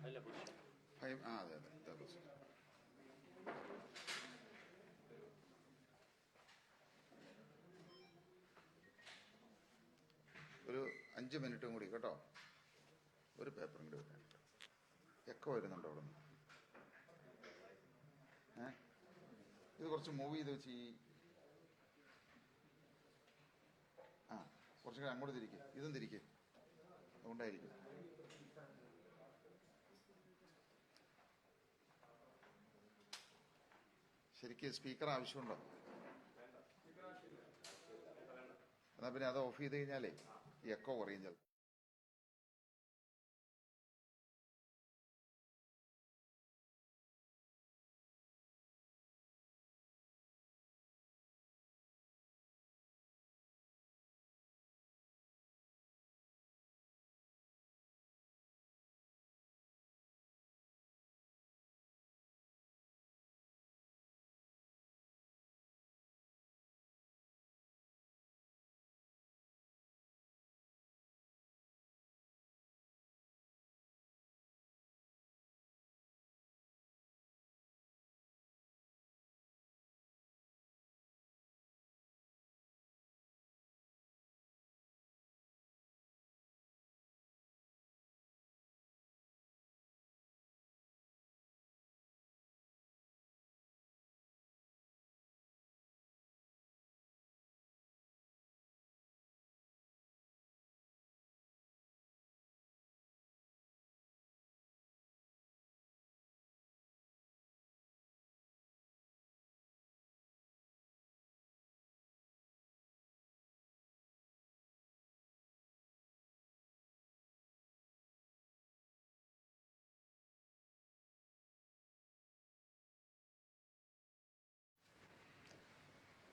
അതെ ഒരു 5 മിനിറ്റും കൂടി കേട്ടോ. ഒരു പേപ്പറും കൂടി വരാൻ. എക്കോ വരുന്നുണ്ടോ അവിടെ നിന്ന്? ഇത് കുറച്ച് മൂവ് ചെയ്ത് വെച്ച് കുറച്ചുകൂടെ അങ്ങോട്ട് തിരിക്കുക. ഇതും തിരിക്കുക. അതുകൊണ്ടായിരിക്കും. ശരിക്കും സ്പീക്കർ ആവശ്യമുണ്ടോ? എന്നാൽ പിന്നെ അത് ഓഫ് ചെയ്ത് കഴിഞ്ഞാലേ ഈ എക്കോ കുറയും ചിലപ്പോൾ.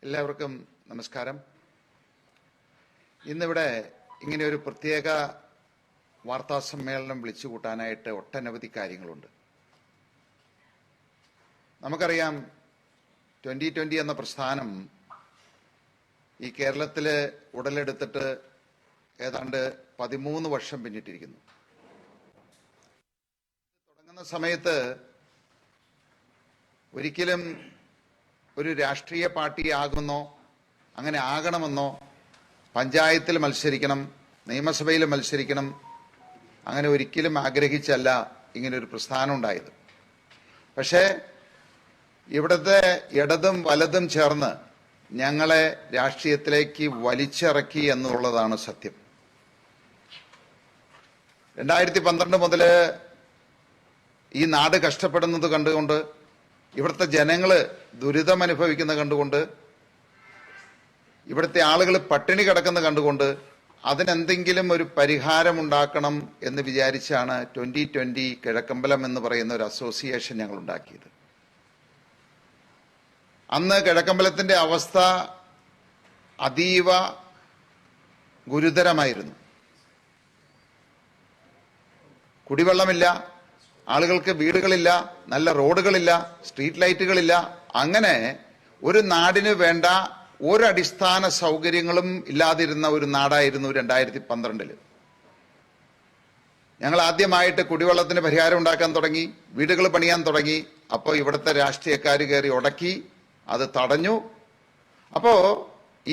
എല്ലാവർക്കും നമസ്കാരം. ഇന്നിവിടെ ഇങ്ങനെ ഒരു പ്രത്യേക വാർത്താ സമ്മേളനം വിളിച്ചു കൂട്ടാനായിട്ട് ഒട്ടനവധി കാര്യങ്ങളുണ്ട്. നമുക്കറിയാം 2020 എന്ന പ്രസ്ഥാനം ഈ കേരളത്തിൽ ഉടലെടുത്തിട്ട് ഏതാണ്ട് 13 വർഷം പിന്നിട്ടിരിക്കുന്നു. തുടങ്ങുന്ന സമയത്ത് ഒരിക്കലും ഒരു രാഷ്ട്രീയ പാർട്ടി ആകുന്നോ അങ്ങനെ ആകണമെന്നോ പഞ്ചായത്തിൽ മത്സരിക്കണം, നിയമസഭയിൽ മത്സരിക്കണം, അങ്ങനെ ഒരിക്കലും ആഗ്രഹിച്ചല്ല ഇങ്ങനൊരു പ്രസ്ഥാനം ഉണ്ടായത്. പക്ഷേ ഇവിടുത്തെ ഇടതും വലതും ചേർന്ന് ഞങ്ങളെ രാഷ്ട്രീയത്തിലേക്ക് വലിച്ചിറക്കി എന്നുള്ളതാണ് സത്യം. 2012 മുതൽ ഈ നാട് കഷ്ടപ്പെടുന്നത് കണ്ടുകൊണ്ട്, ഇവിടുത്തെ ജനങ്ങള് ദുരിതം അനുഭവിക്കുന്നത് കണ്ടുകൊണ്ട്, ഇവിടുത്തെ ആളുകൾ പട്ടിണി കിടക്കുന്നത് കണ്ടുകൊണ്ട് അതിനെന്തെങ്കിലും ഒരു പരിഹാരമുണ്ടാക്കണം എന്ന് വിചാരിച്ചാണ് 2020 കിഴക്കമ്പലം എന്ന് പറയുന്ന ഒരു അസോസിയേഷൻ ഞങ്ങൾ ഉണ്ടാക്കിയത്. അന്ന് കിഴക്കമ്പലത്തിന്റെ അവസ്ഥ അതീവ ഗുരുതരമായിരുന്നു. കുടിവെള്ളമില്ല, ആളുകൾക്ക് വീടുകളില്ല, നല്ല റോഡുകളില്ല, സ്ട്രീറ്റ് ലൈറ്റുകളില്ല. അങ്ങനെ ഒരു നാടിന് വേണ്ട ഒരടിസ്ഥാന സൗകര്യങ്ങളും ഇല്ലാതിരുന്ന ഒരു നാടായിരുന്നു 2012. ഞങ്ങൾ ആദ്യമായിട്ട് കുടിവെള്ളത്തിന് പരിഹാരം ഉണ്ടാക്കാൻ തുടങ്ങി, വീടുകൾ പണിയാൻ തുടങ്ങി. അപ്പോൾ ഇവിടുത്തെ രാഷ്ട്രീയക്കാർ കയറി ഉടക്കി, അത് തടഞ്ഞു. അപ്പോ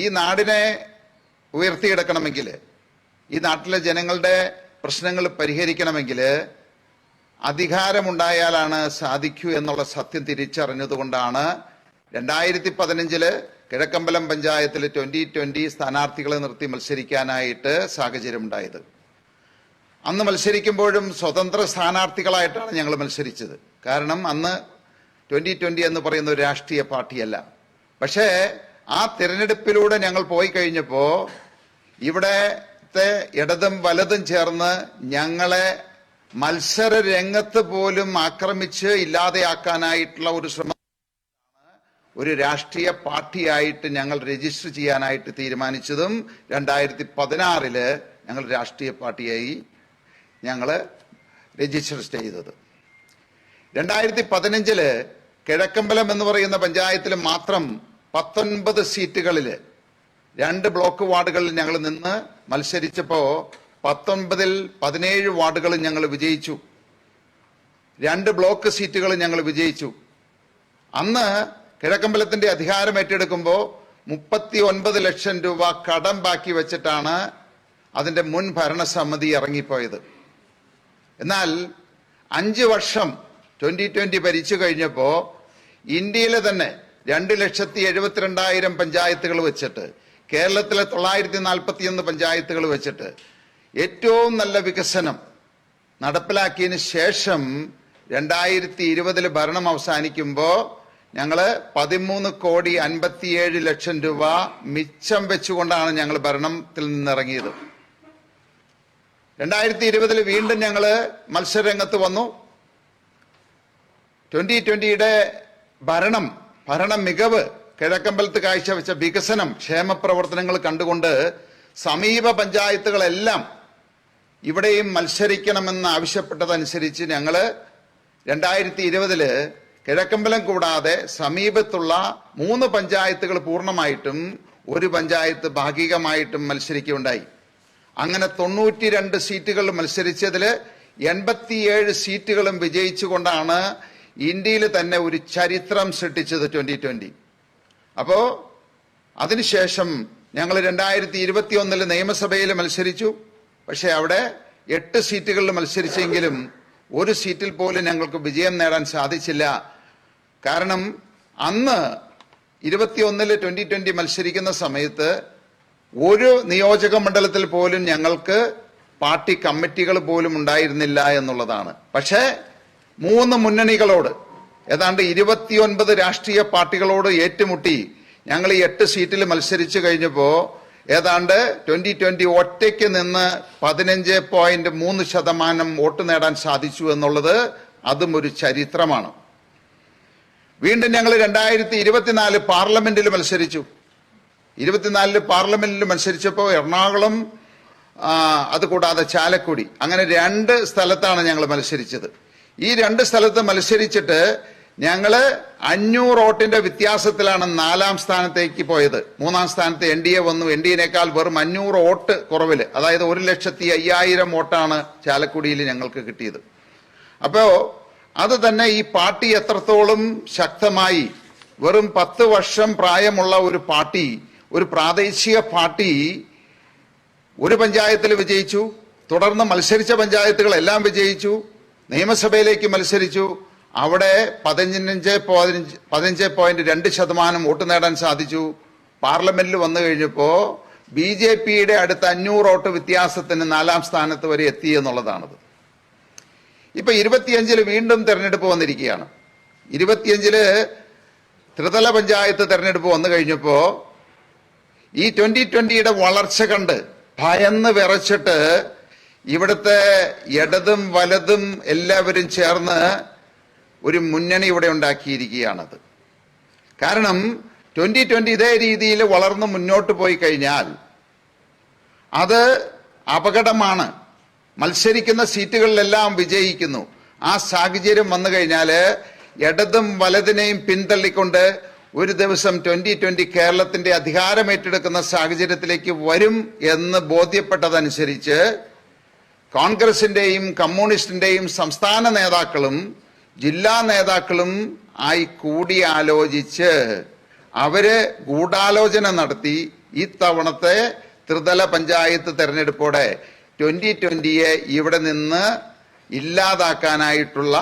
ഈ നാടിനെ ഉയർത്തിയെടുക്കണമെങ്കിൽ, ഈ നാട്ടിലെ ജനങ്ങളുടെ പ്രശ്നങ്ങൾ പരിഹരിക്കണമെങ്കിൽ അധികാരമുണ്ടായാലാണ് സാധിക്കൂ എന്നുള്ള സത്യം തിരിച്ചറിഞ്ഞതുകൊണ്ടാണ് 2015 കിഴക്കമ്പലം പഞ്ചായത്തിൽ 2020 സ്ഥാനാർത്ഥികളെ നിർത്തി മത്സരിക്കാനായിട്ട് സാഹചര്യമുണ്ടായത്. അന്ന് മത്സരിക്കുമ്പോഴും സ്വതന്ത്ര സ്ഥാനാർത്ഥികളായിട്ടാണ് ഞങ്ങൾ മത്സരിച്ചത്. കാരണം അന്ന് 2020 എന്ന് പറയുന്ന ഒരു രാഷ്ട്രീയ പാർട്ടിയല്ല. പക്ഷേ ആ തിരഞ്ഞെടുപ്പിലൂടെ ഞങ്ങൾ പോയി കഴിഞ്ഞപ്പോൾ ഇവിടത്തെ ഇടതും വലതും ചേർന്ന് ഞങ്ങളെ മത്സര രംഗത്ത് പോലും ആക്രമിച്ച് ഇല്ലാതെയാക്കാനായിട്ടുള്ള ഒരു ശ്രമം, ഒരു രാഷ്ട്രീയ പാർട്ടിയായിട്ട് ഞങ്ങൾ രജിസ്റ്റർ ചെയ്യാനായിട്ട് തീരുമാനിച്ചതും 2016 ഞങ്ങൾ രാഷ്ട്രീയ പാർട്ടിയായി ഞങ്ങൾ രജിസ്റ്റർ ചെയ്തത്. 2015 കിഴക്കമ്പലം എന്ന് പറയുന്ന പഞ്ചായത്തിൽ മാത്രം 19 സീറ്റുകളിൽ 2 ബ്ലോക്ക് വാർഡുകളിൽ ഞങ്ങൾ നിന്ന് മത്സരിച്ചപ്പോൾ 19-ൽ 17 വാർഡുകൾ ഞങ്ങൾ വിജയിച്ചു. 2 ബ്ലോക്ക് സീറ്റുകൾ ഞങ്ങൾ വിജയിച്ചു. അന്ന് കിഴക്കമ്പലത്തിന്റെ അധികാരം ഏറ്റെടുക്കുമ്പോൾ 39 ലക്ഷം രൂപ കടം ബാക്കി വെച്ചിട്ടാണ് അതിന്റെ മുൻ ഭരണസമിതി ഇറങ്ങിപ്പോയത്. എന്നാൽ 5 വർഷം 2020 ഭരിച്ചു കഴിഞ്ഞപ്പോ ഇന്ത്യയിലെ തന്നെ 2,72,000 പഞ്ചായത്തുകൾ വെച്ചിട്ട്, കേരളത്തിലെ 941 പഞ്ചായത്തുകൾ വെച്ചിട്ട് ഏറ്റവും നല്ല വികസനം നടപ്പിലാക്കിയതിന് ശേഷം 2020 ഭരണം അവസാനിക്കുമ്പോൾ ഞങ്ങള് 13,57,00,000 രൂപ മിച്ചം വെച്ചുകൊണ്ടാണ് ഞങ്ങൾ ഭരണത്തിൽ നിന്നിറങ്ങിയത്. 2020 വീണ്ടും ഞങ്ങള് മത്സരരംഗത്ത് വന്നു. 2020 ഭരണ മികവ്, കിഴക്കമ്പലത്ത് കാഴ്ചവെച്ച വികസനം, ക്ഷേമ പ്രവർത്തനങ്ങൾ കണ്ടുകൊണ്ട് സമീപ പഞ്ചായത്തുകളെല്ലാം ഇവിടെയും മത്സരിക്കണമെന്ന് ആവശ്യപ്പെട്ടതനുസരിച്ച് ഞങ്ങള് 2020 കിഴക്കമ്പലം കൂടാതെ സമീപത്തുള്ള 3 പഞ്ചായത്തുകൾ പൂർണ്ണമായിട്ടും 1 പഞ്ചായത്ത് ഭാഗികമായിട്ടും മത്സരിക്കുകയുണ്ടായി. അങ്ങനെ 92 സീറ്റുകൾ മത്സരിച്ചതിൽ 87 സീറ്റുകളും വിജയിച്ചുകൊണ്ടാണ് ഇന്ത്യയിൽ തന്നെ ഒരു ചരിത്രം സൃഷ്ടിച്ചത് 2020. അപ്പോ അതിനുശേഷം ഞങ്ങൾ 2021 നിയമസഭയിൽ മത്സരിച്ചു. പക്ഷെ അവിടെ 8 സീറ്റുകളിൽ മത്സരിച്ചെങ്കിലും 1 സീറ്റിൽ പോലും ഞങ്ങൾക്ക് വിജയം നേടാൻ സാധിച്ചില്ല. കാരണം അന്ന് 2020 മത്സരിക്കുന്ന സമയത്ത് ഒരു നിയോജക മണ്ഡലത്തിൽ പോലും ഞങ്ങൾക്ക് പാർട്ടി കമ്മിറ്റികൾ പോലും ഉണ്ടായിരുന്നില്ല എന്നുള്ളതാണ്. പക്ഷേ 3 മുന്നണികളോട്, ഏതാണ്ട് 29 രാഷ്ട്രീയ പാർട്ടികളോട് ഏറ്റുമുട്ടി ഞങ്ങൾ ഈ 8 സീറ്റിൽ മത്സരിച്ചു കഴിഞ്ഞപ്പോ ഏതാണ്ട് 2020 ഒറ്റയ്ക്ക് നിന്ന് 15.3% വോട്ട് നേടാൻ സാധിച്ചു എന്നുള്ളത് അതും ഒരു ചരിത്രമാണ്. വീണ്ടും ഞങ്ങൾ 2024 പാർലമെന്റിൽ മത്സരിച്ചു. 24 പാർലമെന്റിൽ മത്സരിച്ചപ്പോൾ എറണാകുളം, അതുകൂടാതെ ചാലക്കുടി, അങ്ങനെ 2 സ്ഥലത്താണ് ഞങ്ങൾ മത്സരിച്ചത്. ഈ 2 സ്ഥലത്ത് മത്സരിച്ചിട്ട് ഞങ്ങള് 500 വോട്ടിന്റെ വ്യത്യാസത്തിലാണ് 4ാം സ്ഥാനത്തേക്ക് പോയത്. 3ാം സ്ഥാനത്ത് NDA വന്നു. NDAനേക്കാൾ വെറും 500 വോട്ട് കുറവില്, അതായത് 1,05,000 വോട്ടാണ് ചാലക്കുടിയിൽ ഞങ്ങൾക്ക് കിട്ടിയത്. അപ്പോ അത് തന്നെ ഈ പാർട്ടി എത്രത്തോളം ശക്തമായി, വെറും 10 വർഷം പ്രായമുള്ള ഒരു പാർട്ടി, ഒരു പ്രാദേശിക പാർട്ടി 1 പഞ്ചായത്തിൽ വിജയിച്ചു. തുടർന്ന് മത്സരിച്ച പഞ്ചായത്തുകളെല്ലാം വിജയിച്ചു. നിയമസഭയിലേക്ക് മത്സരിച്ചു. അവിടെ 15.2% വോട്ട് നേടാൻ സാധിച്ചു. പാർലമെന്റിൽ വന്നു കഴിഞ്ഞപ്പോ BJPയുടെ അടുത്ത 500 വോട്ട് വ്യത്യാസത്തിന് 4ാം സ്ഥാനത്ത് വരെ എത്തി എന്നുള്ളതാണത്. ഇപ്പൊ 25 വീണ്ടും തെരഞ്ഞെടുപ്പ് വന്നിരിക്കുകയാണ്. 25 ത്രിതല പഞ്ചായത്ത് തെരഞ്ഞെടുപ്പ് വന്നു കഴിഞ്ഞപ്പോ ഈ 2020 വളർച്ച കണ്ട് ഭയന്ന് വിറച്ചിട്ട് ഇവിടുത്തെ ഇടതും വലതും എല്ലാവരും ചേർന്ന് ഒരു മുന്നണി ഇവിടെ ഉണ്ടാക്കിയിരിക്കുകയാണത്. കാരണം 2020 ഇതേ രീതിയിൽ വളർന്ന് മുന്നോട്ട് പോയി കഴിഞ്ഞാൽ അത് അപകടമാണ്. മത്സരിക്കുന്ന സീറ്റുകളിലെല്ലാം വിജയിക്കുന്നു. ആ സാഹചര്യം വന്നു കഴിഞ്ഞാൽ ഇടതും വലതിനെയും പിന്തള്ളിക്കൊണ്ട് ഒരു ദിവസം 2020 കേരളത്തിന്റെ അധികാരം ഏറ്റെടുക്കുന്ന സാഹചര്യത്തിലേക്ക് വരും എന്ന് ബോധ്യപ്പെട്ടതനുസരിച്ച് കോൺഗ്രസിന്റെയും കമ്മ്യൂണിസ്റ്റിന്റെയും സംസ്ഥാന നേതാക്കളും ജില്ലാ നേതാക്കളും ആയി കൂടിയാലോചിച്ച് അവര് ഗൂഢാലോചന നടത്തി ഇത്തവണത്തെ ത്രിതല പഞ്ചായത്ത് തെരഞ്ഞെടുപ്പോടെ 2020 ഇവിടെ നിന്ന് ഇല്ലാതാക്കാനായിട്ടുള്ള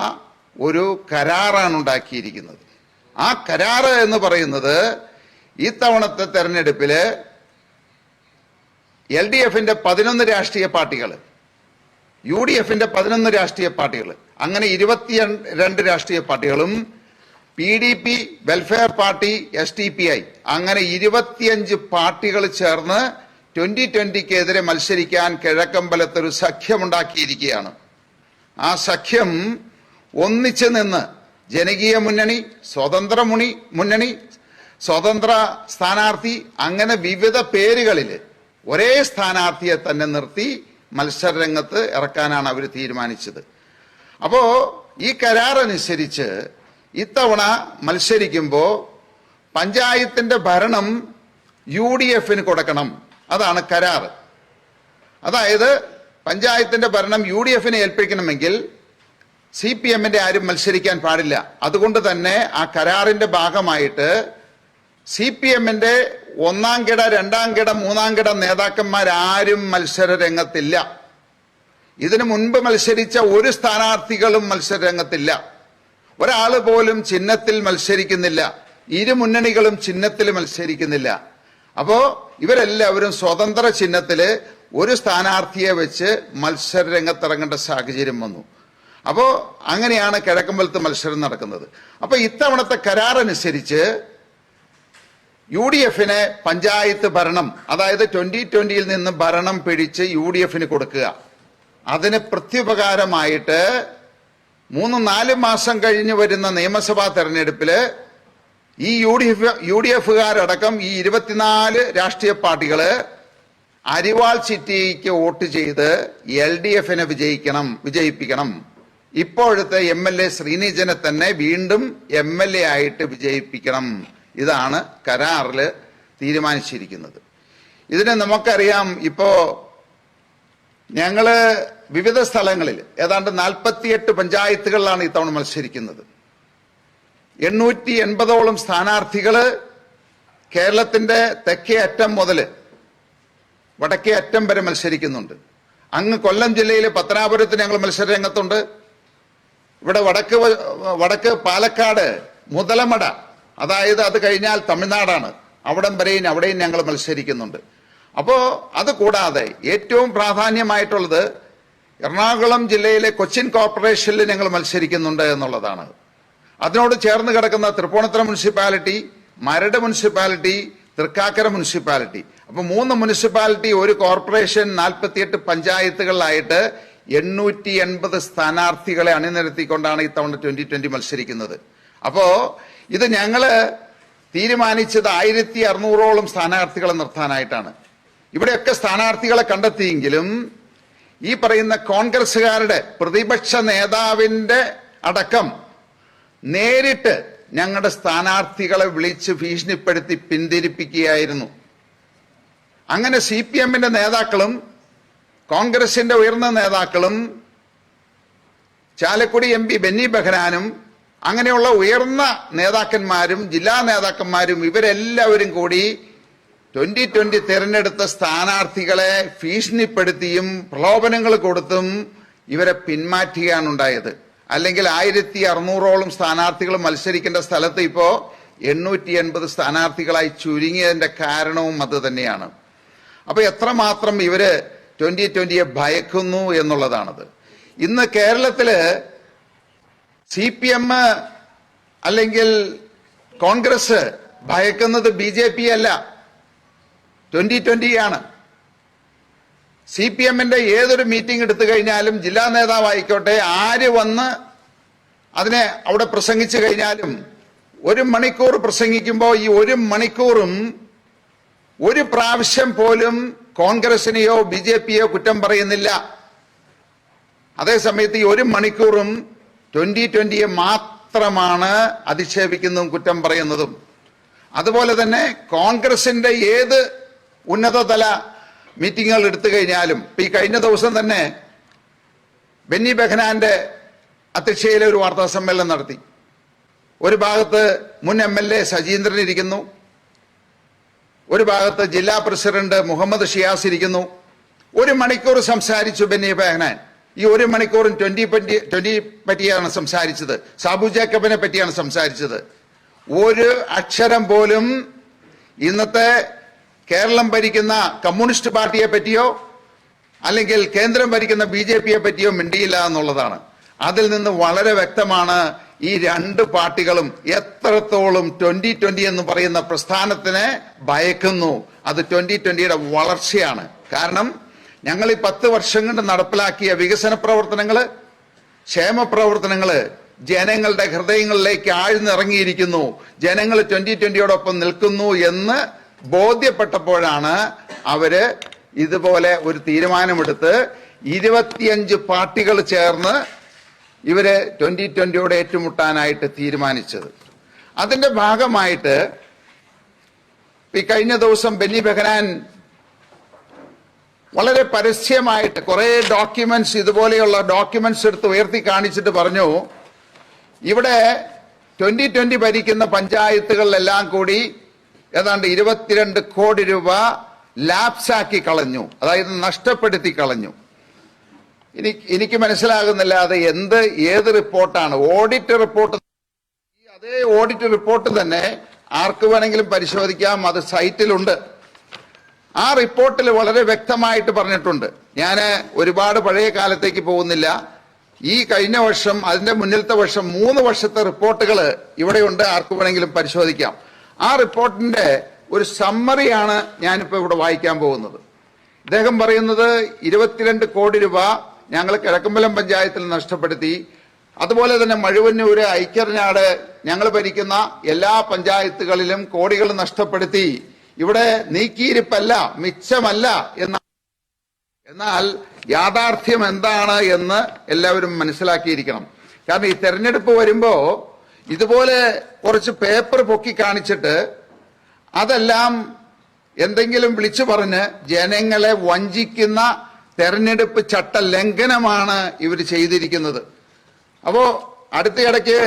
ഒരു കരാറാണ് ഉണ്ടാക്കിയിരിക്കുന്നത്. ആ കരാറ് എന്ന് പറയുന്നത് ഇത്തവണത്തെ തെരഞ്ഞെടുപ്പില് LDFന്റെ 11 രാഷ്ട്രീയ പാർട്ടികൾ, UDFന്റെ 11 രാഷ്ട്രീയ പാർട്ടികൾ, അങ്ങനെ 22 രാഷ്ട്രീയ പാർട്ടികളും PDP, വെൽഫെയർ പാർട്ടി, SDPI, അങ്ങനെ 25 പാർട്ടികൾ ചേർന്ന് 2020-ക്കെതിരെ മത്സരിക്കാൻ കിഴക്കമ്പലത്ത് ഒരു സഖ്യമുണ്ടാക്കിയിരിക്കുകയാണ്. ആ സഖ്യം ഒന്നിച്ചു നിന്ന് ജനകീയ മുന്നണി, സ്വതന്ത്ര മുന്നണി, സ്വതന്ത്ര സ്ഥാനാർത്ഥി, അങ്ങനെ വിവിധ പേരുകളിൽ ഒരേ സ്ഥാനാർത്ഥിയെ തന്നെ നിർത്തി മത്സരരംഗത്ത് ഇറക്കാനാണ് അവർ തീരുമാനിച്ചത്. അപ്പോ ഈ കരാറനുസരിച്ച് ഇത്തവണ മത്സരിക്കുമ്പോൾ പഞ്ചായത്തിന്റെ ഭരണം UDFന് കൊടുക്കണം. അതാണ് കരാർ. അതായത് പഞ്ചായത്തിന്റെ ഭരണം UDFനെ ഏൽപ്പിക്കണമെങ്കിൽ CPM-ന്റെ ആരും മത്സരിക്കാൻ പാടില്ല. അതുകൊണ്ട് തന്നെ ആ കരാറിന്റെ ഭാഗമായിട്ട് CPM-ന്റെ ഒന്നാം കിട, രണ്ടാം കിട, മൂന്നാം കിട നേതാക്കന്മാരാരും മത്സര രംഗത്തില്ല. ഇതിനു മുൻപ് മത്സരിച്ച ഒരു സ്ഥാനാർത്ഥികളും മത്സര രംഗത്തില്ല. ഒരാള് പോലും ചിഹ്നത്തിൽ മത്സരിക്കുന്നില്ല. ഇരു മുന്നണികളും ചിഹ്നത്തിൽ മത്സരിക്കുന്നില്ല. അപ്പോ ഇവരെല്ലാവരും സ്വതന്ത്ര ചിഹ്നത്തില് ഒരു സ്ഥാനാർത്ഥിയെ വെച്ച് മത്സര രംഗത്തിറങ്ങേണ്ട സാഹചര്യം വന്നു. അപ്പോ അങ്ങനെയാണ് കിഴക്കമ്പലത്ത് മത്സരം നടക്കുന്നത്. അപ്പൊ ഇത്തവണത്തെ കരാർ അനുസരിച്ച് UDF-ന് പഞ്ചായത്ത് ഭരണം, അതായത് 2020-ൽ നിന്ന് ഭരണം പിടിച്ച് UDF-ന് കൊടുക്കുക. അതിന് പ്രത്യുപകാരമായിട്ട് 3-4 മാസം കഴിഞ്ഞ് വരുന്ന നിയമസഭാ തെരഞ്ഞെടുപ്പില് ഈ UDF-കാരടക്കം ഈ 24 രാഷ്ട്രീയ പാർട്ടികള് അരിവാൾ ചിറ്റിക്ക് വോട്ട് ചെയ്ത് LDF-നെ വിജയിപ്പിക്കണം. ഇപ്പോഴത്തെ MLA ശ്രീനിജനെ തന്നെ വീണ്ടും MLA ആയിട്ട് വിജയിപ്പിക്കണം. ഇതാണ് കരാറില് തീരുമാനിച്ചിരിക്കുന്നത്. ഇതിന് നമുക്കറിയാം, ഇപ്പോ ഞങ്ങള് വിവിധ സ്ഥലങ്ങളിൽ ഏതാണ്ട് 48 പഞ്ചായത്തുകളിലാണ് ഇത്തവണ മത്സരിക്കുന്നത്. 880ഓളം സ്ഥാനാർത്ഥികള് കേരളത്തിന്റെ തെക്കേ അറ്റം മുതൽ വടക്കേ അറ്റം വരെ മത്സരിക്കുന്നുണ്ട്. അങ്ങ് കൊല്ലം ജില്ലയിലെ പത്തനാപുരത്ത് ഞങ്ങൾ മത്സര രംഗത്തുണ്ട്. ഇവിടെ വടക്ക് പാലക്കാട് മുതലമട, അതായത് അത് കഴിഞ്ഞാൽ തമിഴ്നാടാണ്, അവിടെയും ഞങ്ങൾ മത്സരിക്കുന്നുണ്ട്. അപ്പോ അത് കൂടാതെ ഏറ്റവും പ്രാധാന്യമായിട്ടുള്ളത് എറണാകുളം ജില്ലയിലെ കൊച്ചിൻ കോർപ്പറേഷനിൽ ഞങ്ങൾ മത്സരിക്കുന്നുണ്ട് എന്നുള്ളതാണ്. അതിനോട് ചേർന്ന് കിടക്കുന്ന Thrippunithura municipality, Maradu municipality, Thrikkakara municipality. അപ്പൊ 3 മുനിസിപ്പാലിറ്റി, ഒരു കോർപ്പറേഷൻ, 48 പഞ്ചായത്തുകളിലായിട്ട് 880 സ്ഥാനാർത്ഥികളെ അണിനിരത്തിക്കൊണ്ടാണ് ഇത്തവണ 2020 മത്സരിക്കുന്നത്. അപ്പോ ഇത് ഞങ്ങള് തീരുമാനിച്ചത് 1600ഓളം സ്ഥാനാർത്ഥികളെ നിർത്താനായിട്ടാണ്. ഇവിടെയൊക്കെ സ്ഥാനാർത്ഥികളെ കണ്ടെത്തിയെങ്കിലും ഈ പറയുന്ന കോൺഗ്രസുകാരുടെ പ്രതിപക്ഷ നേതാവിന്റെ അടക്കം നേരിട്ട് ഞങ്ങളുടെ സ്ഥാനാർത്ഥികളെ വിളിച്ച് ഭീഷണിപ്പെടുത്തി പിന്തിരിപ്പിക്കുകയായിരുന്നു. അങ്ങനെ CPM-ന്റെ നേതാക്കളും കോൺഗ്രസിന്റെ ഉയർന്ന നേതാക്കളും ചാലക്കുടി MP ബെന്നി ബെഹനാനും അങ്ങനെയുള്ള ഉയർന്ന നേതാക്കന്മാരും ജില്ലാ നേതാക്കന്മാരും ഇവരെല്ലാവരും കൂടി 2020 തിരഞ്ഞെടുത്ത സ്ഥാനാർത്ഥികളെ ഭീഷണിപ്പെടുത്തിയും പ്രലോഭനങ്ങൾ കൊടുത്തും ഇവരെ പിന്മാറ്റുകയാണ് ഉണ്ടായത്. അല്ലെങ്കിൽ 1600ഓളം സ്ഥാനാർത്ഥികൾ മത്സരിക്കേണ്ട സ്ഥലത്ത് ഇപ്പോ 880 സ്ഥാനാർത്ഥികളായി ചുരുങ്ങിയതിന്റെ കാരണവും അത് തന്നെയാണ്. അപ്പൊ എത്രമാത്രം ഇവര് 2020-യെ ഭയക്കുന്നു എന്നുള്ളതാണത്. ഇന്ന് കേരളത്തില് CPM അല്ലെങ്കിൽ കോൺഗ്രസ് ഭയക്കുന്നത് BJP അല്ല, 2020-യാണ്. CPM-ന്റെ ഏതൊരു മീറ്റിംഗ് എടുത്തു കഴിഞ്ഞാലും ജില്ലാ നേതാവായിക്കോട്ടെ ആര് വന്ന് അതിനെ അവിടെ പ്രസംഗിച്ചു കഴിഞ്ഞാലും 1 മണിക്കൂർ പ്രസംഗിക്കുമ്പോൾ ഈ 1 മണിക്കൂറും ഒരു പ്രാവശ്യം പോലും കോൺഗ്രസിനെയോ BJP-യോ കുറ്റം പറയുന്നില്ല. അതേസമയത്ത് ഈ 1 മണിക്കൂറും 2020-യെ മാത്രമാണ് അധിക്ഷേപിക്കുന്നതും കുറ്റം പറയുന്നതും. അതുപോലെ തന്നെ കോൺഗ്രസിന്റെ ഏത് ഉന്നതതല മീറ്റിങ്ങുകൾ എടുത്തു കഴിഞ്ഞാലും ഈ കഴിഞ്ഞ ദിവസം തന്നെ ബെന്നി ബെഹനാന്റെ അധ്യക്ഷതയിൽ ഒരു വാർത്താ സമ്മേളനം നടത്തി. ഒരു ഭാഗത്ത് മുൻ MLA സജീന്ദ്രൻ ഇരിക്കുന്നു, ഒരു ഭാഗത്ത് ജില്ലാ പ്രസിഡന്റ് മുഹമ്മദ് ഷിയാസ് ഇരിക്കുന്നു. 1 മണിക്കൂർ സംസാരിച്ചു ബെന്നി ബെഹനാൻ. ഈ 1 മണിക്കൂറും 2020 പറ്റിയാണ് സംസാരിച്ചത്, സാബു ജേക്കബിനെ പറ്റിയാണ് സംസാരിച്ചത്. ഒരു അക്ഷരം പോലും ഇന്നത്തെ കേരളം ഭരിക്കുന്ന കമ്മ്യൂണിസ്റ്റ് പാർട്ടിയെ പറ്റിയോ അല്ലെങ്കിൽ കേന്ദ്രം ഭരിക്കുന്ന BJP-യെ പറ്റിയോ മിണ്ടിയില്ല എന്നുള്ളതാണ്. അതിൽ നിന്ന് വളരെ വ്യക്തമാണ് ഈ 2 പാർട്ടികളും എത്രത്തോളം 2020 എന്ന് പറയുന്ന പ്രസ്ഥാനത്തിനെ ഭയക്കുന്നു. അത് 2020-യുടെ വളർച്ചയാണ്. കാരണം ഞങ്ങൾ ഈ 10 വർഷം കൊണ്ട് നടപ്പിലാക്കിയ വികസന പ്രവർത്തനങ്ങള്, ക്ഷേമ പ്രവർത്തനങ്ങള് ജനങ്ങളുടെ ഹൃദയങ്ങളിലേക്ക് ആഴ്ന്നിറങ്ങിയിരിക്കുന്നു. ജനങ്ങൾ 2020-യോടൊപ്പം നിൽക്കുന്നു എന്ന് ബോധ്യപ്പെട്ടപ്പോഴാണ് അവര് ഇതുപോലെ ഒരു തീരുമാനമെടുത്ത് 25 പാർട്ടികൾ ചേർന്ന് ഇവര് 2020-യോട് ഏറ്റുമുട്ടാനായിട്ട് തീരുമാനിച്ചത്. അതിന്റെ ഭാഗമായിട്ട് ഈ കഴിഞ്ഞ ദിവസം ബെന്നി ബെഹനാൻ വളരെ പരസ്യമായിട്ട് കുറെ ഡോക്യുമെന്റ്സ്, ഇതുപോലെയുള്ള ഡോക്യുമെന്റ്സ് എടുത്ത് ഉയർത്തി കാണിച്ചിട്ട് പറഞ്ഞു, ഇവിടെ 2020 ഭരിക്കുന്ന പഞ്ചായത്തുകളിലെല്ലാം കൂടി ഏതാണ്ട് 22 കോടി രൂപ ലാപ്സാക്കി കളഞ്ഞു, അതായത് നഷ്ടപ്പെടുത്തി കളഞ്ഞു. എനിക്ക് മനസ്സിലാകുന്നില്ല അത് ഏത് റിപ്പോർട്ടാണ്. ഓഡിറ്റ് റിപ്പോർട്ട്, അതേ ഓഡിറ്റ് റിപ്പോർട്ട് തന്നെ ആർക്ക് വേണമെങ്കിലും പരിശോധിക്കാം, അത് സൈറ്റിലുണ്ട്. ആ റിപ്പോർട്ടിൽ വളരെ വ്യക്തമായിട്ട് പറഞ്ഞിട്ടുണ്ട്. ഞാൻ ഒരുപാട് പഴയ കാലത്തേക്ക് പോകുന്നില്ല. ഈ കഴിഞ്ഞ വർഷം, അതിന്റെ മുന്നിലത്തെ വർഷം, 3 വർഷത്തെ റിപ്പോർട്ടുകൾ ഇവിടെയുണ്ട്, ആർക്ക് വേണമെങ്കിലും പരിശോധിക്കാം. ആ റിപ്പോർട്ടിന്റെ ഒരു സമ്മറിയാണ് ഞാനിപ്പോൾ ഇവിടെ വായിക്കാൻ പോകുന്നത്. ഇദ്ദേഹം പറയുന്നത് 22 കോടി രൂപ ഞങ്ങൾ കിഴക്കമ്പലം പഞ്ചായത്തിൽ നഷ്ടപ്പെടുത്തി. അതുപോലെ തന്നെ മഴുവന്നൂര്, ഐക്യർനാട്, ഞങ്ങൾ ഭരിക്കുന്ന എല്ലാ പഞ്ചായത്തുകളിലും കോടികൾ നഷ്ടപ്പെടുത്തി. ഇവിടെ നീക്കിയിരിപ്പല്ല, മിച്ചമല്ല എന്നാൽ യാഥാർത്ഥ്യം എന്താണ് എന്ന് എല്ലാവരും മനസ്സിലാക്കിയിരിക്കണം. കാരണം ഈ തെരഞ്ഞെടുപ്പ് വരുമ്പോ ഇതുപോലെ കുറച്ച് പേപ്പർ പൊക്കി കാണിച്ചിട്ട് അതെല്ലാം എന്തെങ്കിലും വിളിച്ചു പറഞ്ഞ് ജനങ്ങളെ വഞ്ചിക്കുന്ന തെരഞ്ഞെടുപ്പ് ചട്ട ലംഘനമാണ് ഇവർ ചെയ്തിരിക്കുന്നത്. അപ്പോ അടുത്തിടയ്ക്ക്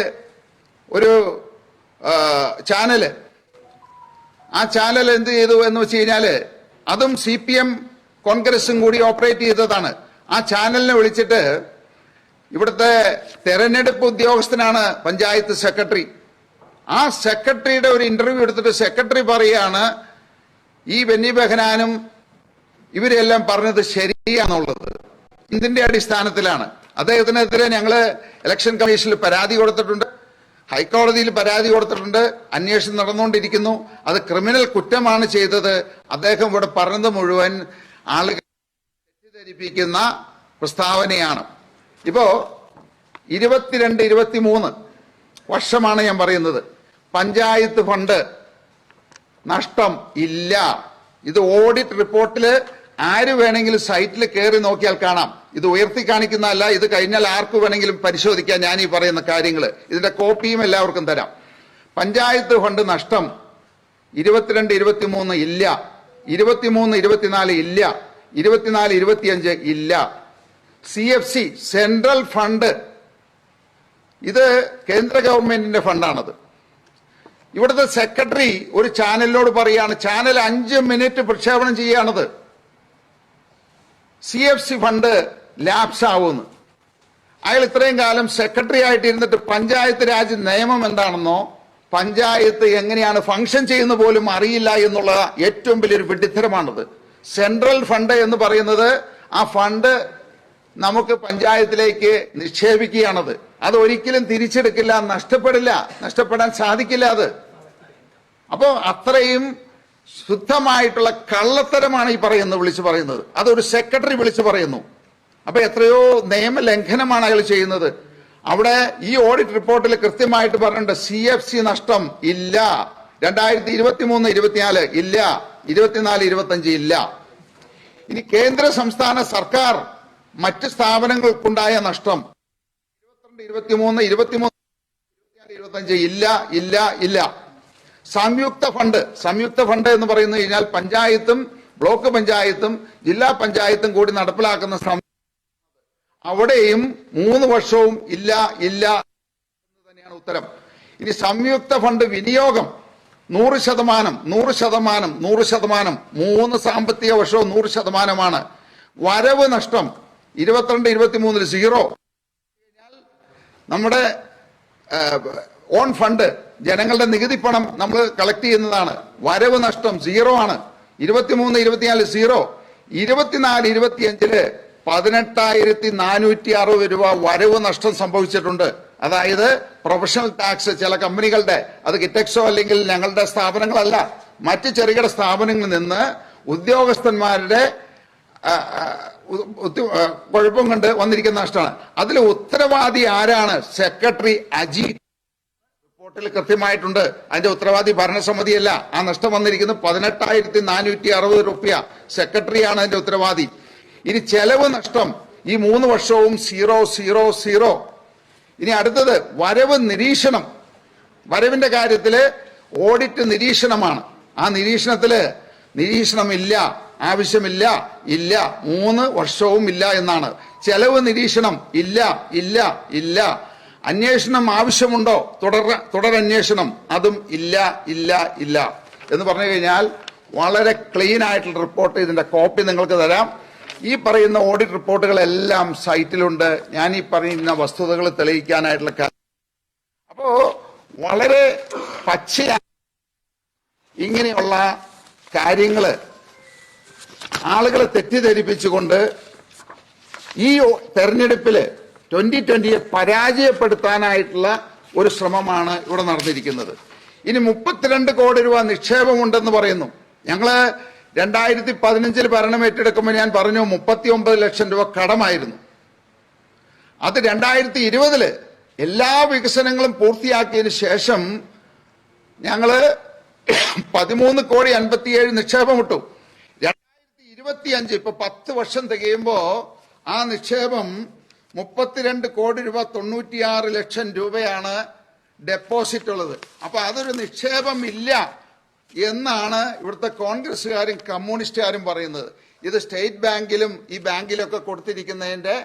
ഒരു ചാനല്, ആ ചാനൽ എന്ത് ചെയ്തു എന്ന് വെച്ച് കഴിഞ്ഞാല്, അതും CPM കോൺഗ്രസും കൂടി ഓപ്പറേറ്റ് ചെയ്തതാണ്. ആ ചാനലിനെ വിളിച്ചിട്ട്, ഇവിടുത്തെ തെരഞ്ഞെടുപ്പ് ഉദ്യോഗസ്ഥനാണ് പഞ്ചായത്ത് സെക്രട്ടറി, ആ സെക്രട്ടറിയുടെ ഒരു ഇന്റർവ്യൂ എടുത്തിട്ട് സെക്രട്ടറി പറയാണ് ഈ ബെന്നി ബെഹനാനും ഇവരെല്ലാം പറഞ്ഞത് ശരിയാന്നുള്ളത്. ഇതിന്റെ അടിസ്ഥാനത്തിലാണ് അദ്ദേഹത്തിനെതിരെ ഞങ്ങള് ഇലക്ഷൻ കമ്മീഷനിൽ പരാതി കൊടുത്തിട്ടുണ്ട്, ഹൈക്കോടതിയിൽ പരാതി കൊടുത്തിട്ടുണ്ട്, അന്വേഷണം നടന്നുകൊണ്ടിരിക്കുന്നു. അത് ക്രിമിനൽ കുറ്റമാണ് ചെയ്തത്. അദ്ദേഹം ഇവിടെ പറഞ്ഞത് മുഴുവൻ ആളുകൾ തെറ്റിദ്ധരിപ്പിക്കുന്ന പ്രസ്താവനയാണ്. ഇപ്പോ 22-23 വർഷമാണ് ഞാൻ പറയുന്നത്. പഞ്ചായത്ത് ഫണ്ട് നഷ്ടം ഇല്ല. ഇത് ഓഡിറ്റ് റിപ്പോർട്ടില് ആര് വേണമെങ്കിലും സൈറ്റിൽ കയറി നോക്കിയാൽ കാണാം. ഇത് ഉയർത്തി കാണിക്കുന്നതല്ല, ഇത് കഴിഞ്ഞാൽ ആർക്ക് വേണമെങ്കിലും പരിശോധിക്കാം ഞാൻ ഈ പറയുന്ന കാര്യങ്ങൾ. ഇതിന്റെ കോപ്പിയും എല്ലാവർക്കും തരാം. പഞ്ചായത്ത് ഫണ്ട് നഷ്ടം 22-23 ഇല്ല, 23-24 ഇല്ല, 24-25 ഇല്ല. CFC സെൻട്രൽ ഫണ്ട്, ഇത് കേന്ദ്ര ഗവൺമെന്റിന്റെ ഫണ്ടാണത്. ഇവിടുത്തെ സെക്രട്ടറി ഒരു ചാനലിനോട് പറയാണ്, ചാനൽ 5 മിനിറ്റ് പ്രക്ഷേപണം ചെയ്യാണത്, CFC ഫണ്ട് ലാപ്സ് ആവുമെന്ന്. അയാൾ ഇത്രയും കാലം സെക്രട്ടറി ആയിട്ട് ഇരുന്നിട്ട് പഞ്ചായത്ത് രാജ് നിയമം എന്താണെന്നോ പഞ്ചായത്ത് എങ്ങനെയാണ് ഫംഗ്ഷൻ ചെയ്യുന്ന പോലും അറിയില്ല എന്നുള്ള ഏറ്റവും വലിയൊരു വിഡ്ഢിത്തരമാണത്. സെൻട്രൽ ഫണ്ട് എന്ന് പറയുന്നത് ആ ഫണ്ട് നമുക്ക് പഞ്ചായത്തിലേക്ക് നിക്ഷേപിക്കുകയാണത്. അത് ഒരിക്കലും തിരിച്ചെടുക്കില്ല, നഷ്ടപ്പെടില്ല, നഷ്ടപ്പെടാൻ സാധിക്കില്ല അത്. അപ്പോ അത്രയും ശുദ്ധമായിട്ടുള്ള കള്ളത്തരമാണ് ഈ വിളിച്ചു പറയുന്നത്. അതൊരു സെക്രട്ടറി വിളിച്ചു പറയുന്നു. അപ്പൊ എത്രയോ നിയമലംഘനമാണ് അയാൾ ചെയ്യുന്നത്. അവിടെ ഈ ഓഡിറ്റ് റിപ്പോർട്ടിൽ കൃത്യമായിട്ട് പറഞ്ഞിട്ടുണ്ട്, CFC നഷ്ടം ഇല്ല, 2023-24 ഇല്ല, 24-25 ഇല്ല. ഇനി കേന്ദ്ര സംസ്ഥാന സർക്കാർ മറ്റ് സ്ഥാപനങ്ങൾക്കുണ്ടായ നഷ്ടം 22-23-25 ഇല്ല, ഇല്ല, ഇല്ല. സംയുക്ത ഫണ്ട് എന്ന് പറയുന്നു കഴിഞ്ഞാൽ പഞ്ചായത്തും ബ്ലോക്ക് പഞ്ചായത്തും ജില്ലാ പഞ്ചായത്തും കൂടി നടപ്പിലാക്കുന്ന അവിടെയും 3 വർഷവും ഇല്ല, ഇല്ല എന്ന് തന്നെയാണ് ഉത്തരം. ഇനി സംയുക്ത ഫണ്ട് വിനിയോഗം 100%, 3 സാമ്പത്തിക വർഷവും 100%. വരവ് നഷ്ടം 22-23 0. നമ്മുടെ ഓൺ ഫണ്ട്, ജനങ്ങളുടെ നികുതി പണം നമ്മൾ കളക്ട് ചെയ്യുന്നതാണ്. വരവ് നഷ്ടം 0 ആണ്. 23-24 0. 24-25 18,460 രൂപ വരവ് നഷ്ടം സംഭവിച്ചിട്ടുണ്ട്. അതായത് പ്രൊഫഷണൽ ടാക്സ് ചില കമ്പനികളുടെ, അത് കിറ്റക്സോ അല്ലെങ്കിൽ ഞങ്ങളുടെ സ്ഥാപനങ്ങളല്ല, മറ്റ് ചെറുകിട സ്ഥാപനങ്ങളിൽ നിന്ന് ഉദ്യോഗസ്ഥന്മാരുടെ കുഴപ്പം കൊണ്ട് വന്നിരിക്കുന്ന നഷ്ടമാണ്. അതിൽ ഉത്തരവാദി ആരാണ്? സെക്രട്ടറി അജീത്. റിപ്പോർട്ടിൽ കൃത്യമായിട്ടുണ്ട്. അതിന്റെ ഉത്തരവാദി ഭരണസമിതിയല്ല. ആ നഷ്ടം വന്നിരിക്കുന്നത് 18,460 രൂപ. സെക്രട്ടറിയാണ് അതിന്റെ ഉത്തരവാദി. ഇനി ചെലവ് നഷ്ടം ഈ 3 വർഷവും 0, 0, 0. ഇനി അടുത്തത് വരവ് നിരീക്ഷണം. വരവിന്റെ കാര്യത്തില് ഓഡിറ്റ് നിരീക്ഷണമാണ്. ആ നിരീക്ഷണത്തില് നിരീക്ഷണമില്ല, ആവശ്യമില്ല, ഇല്ല. 3 വർഷവും ഇല്ല എന്നാണ്. ചെലവ് നിരീക്ഷണം ഇല്ല, ഇല്ല, ഇല്ല. അന്വേഷണം ആവശ്യമുണ്ടോ? തുടരന്വേഷണം, അതും ഇല്ല, ഇല്ല, ഇല്ല എന്ന് പറഞ്ഞു കഴിഞ്ഞാൽ വളരെ ക്ലീൻ ആയിട്ടുള്ള റിപ്പോർട്ട്, ഇതിന്റെ കോപ്പി നിങ്ങൾക്ക് തരാം. ഈ പറയുന്ന ഓഡിറ്റ് റിപ്പോർട്ടുകളെല്ലാം സൈറ്റിലുണ്ട്. ഞാൻ ഈ പറയുന്ന വസ്തുതകൾ തെളിയിക്കാനായിട്ടുള്ള അപ്പോ വളരെ പച്ചയായി ഇങ്ങനെയുള്ള കാര്യങ്ങള് ആളുകളെ തെറ്റിദ്ധരിപ്പിച്ചുകൊണ്ട് ഈ തെരഞ്ഞെടുപ്പില് 2020 പരാജയപ്പെടുത്താനായിട്ടുള്ള ഒരു ശ്രമമാണ് ഇവിടെ നടന്നിരിക്കുന്നത്. ഇനി 32 കോടി രൂപ നിക്ഷേപമുണ്ടെന്ന് പറയുന്നു. ഞങ്ങള് 2015 ഭരണം ഏറ്റെടുക്കുമ്പോൾ ഞാൻ പറഞ്ഞു 39 ലക്ഷം രൂപ കടമായിരുന്നു. അത് 2020 എല്ലാ വികസനങ്ങളും പൂർത്തിയാക്കിയതിനു ശേഷം ഞങ്ങള് 13 കോടി 57 നിക്ഷേപമിട്ടു. 2025 ഇപ്പൊ 10 വർഷം തികയുമ്പോ ആ നിക്ഷേപം 32 കോടി രൂപ 96 ലക്ഷം രൂപയാണ് ഡെപ്പോസിറ്റ് ഉള്ളത്. അപ്പൊ അതൊരു നിക്ഷേപം ഇല്ല എന്നാണ് ഇവിടുത്തെ കോൺഗ്രസ്സുകാരും കമ്മ്യൂണിസ്റ്റുകാരും പറയുന്നത്. ഇത് സ്റ്റേറ്റ് ബാങ്കിലും ഈ ബാങ്കിലൊക്കെ കൊടുത്തിരിക്കുന്നതിന്റെ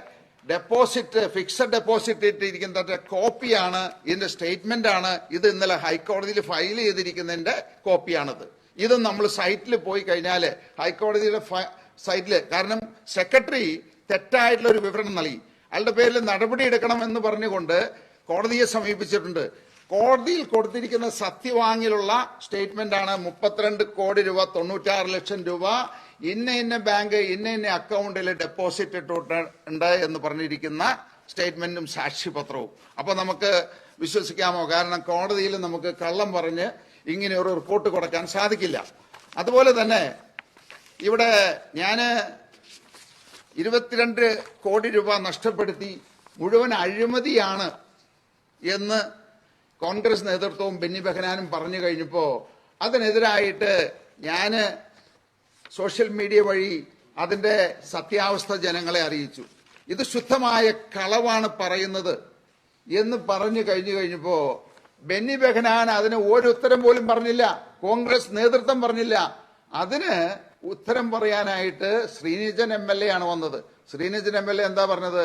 ഡെപ്പോസിറ്റ്, ഫിക്സഡ് ഡെപ്പോസിറ്റ് ഇട്ടിരിക്കുന്നതിന്റെ കോപ്പിയാണ്, ഇതിന്റെ സ്റ്റേറ്റ്മെന്റ് ആണ്. ഇത് ഇന്നലെ ഹൈക്കോടതിയിൽ ഫയൽ ചെയ്തിരിക്കുന്നതിന്റെ കോപ്പിയാണിത്. ഇത് നമ്മൾ സൈറ്റിൽ പോയി കഴിഞ്ഞാൽ ഹൈക്കോടതിയുടെ സൈറ്റില്, കാരണം സെക്രട്ടറി തെറ്റായിട്ടുള്ള ഒരു വിവരണം നൽകി, അയാളുടെ പേരിൽ നടപടി എടുക്കണം എന്ന് പറഞ്ഞുകൊണ്ട് കോടതിയെ സമീപിച്ചിട്ടുണ്ട്. കോടതിയിൽ കൊടുത്തിരിക്കുന്ന സത്യവാങ്ങിലുള്ള സ്റ്റേറ്റ്മെന്റ് ആണ് 32 കോടി രൂപ 96 ലക്ഷം രൂപ ഇന്ന ബാങ്ക് ഇന്ന അക്കൗണ്ടിൽ ഡെപ്പോസിറ്റ് ഇട്ടിട്ടുണ്ട് എന്ന് പറഞ്ഞിരിക്കുന്ന സ്റ്റേറ്റ്മെന്റും സാക്ഷ്യപത്രവും. അപ്പൊ നമുക്ക് വിശ്വസിക്കാമോ? കാരണം കോടതിയിൽ നമുക്ക് കള്ളം പറഞ്ഞ് ഇങ്ങനെ ഒരു റിപ്പോർട്ട് കൊടുക്കാൻ സാധിക്കില്ല. അതുപോലെ തന്നെ ഇവിടെ ഞാന് 22 കോടി രൂപ നഷ്ടപ്പെടുത്തി, മുഴുവൻ അഴിമതിയാണ് എന്ന് കോൺഗ്രസ് നേതൃത്വവും ബെന്നി ബെഹനാനും പറഞ്ഞു കഴിഞ്ഞപ്പോ അതിനെതിരായിട്ട് ഞാന് സോഷ്യൽ മീഡിയ വഴി അതിന്റെ സത്യാവസ്ഥ ജനങ്ങളെ അറിയിച്ചു. ഇത് ശുദ്ധമായ കളവാണ് പറയുന്നത് എന്ന് പറഞ്ഞു കഴിഞ്ഞപ്പോ ബെന്നി ബെഹനാൻ അതിന് ഒരു ഉത്തരം പോലും പറഞ്ഞില്ല. കോൺഗ്രസ് നേതൃത്വം പറഞ്ഞില്ല. അതിന് ഉത്തരം പറയാനായിട്ട് ശ്രീനിജൻ MLA ആണ് വന്നത്. ശ്രീനിജൻ MLA എന്താ പറഞ്ഞത്?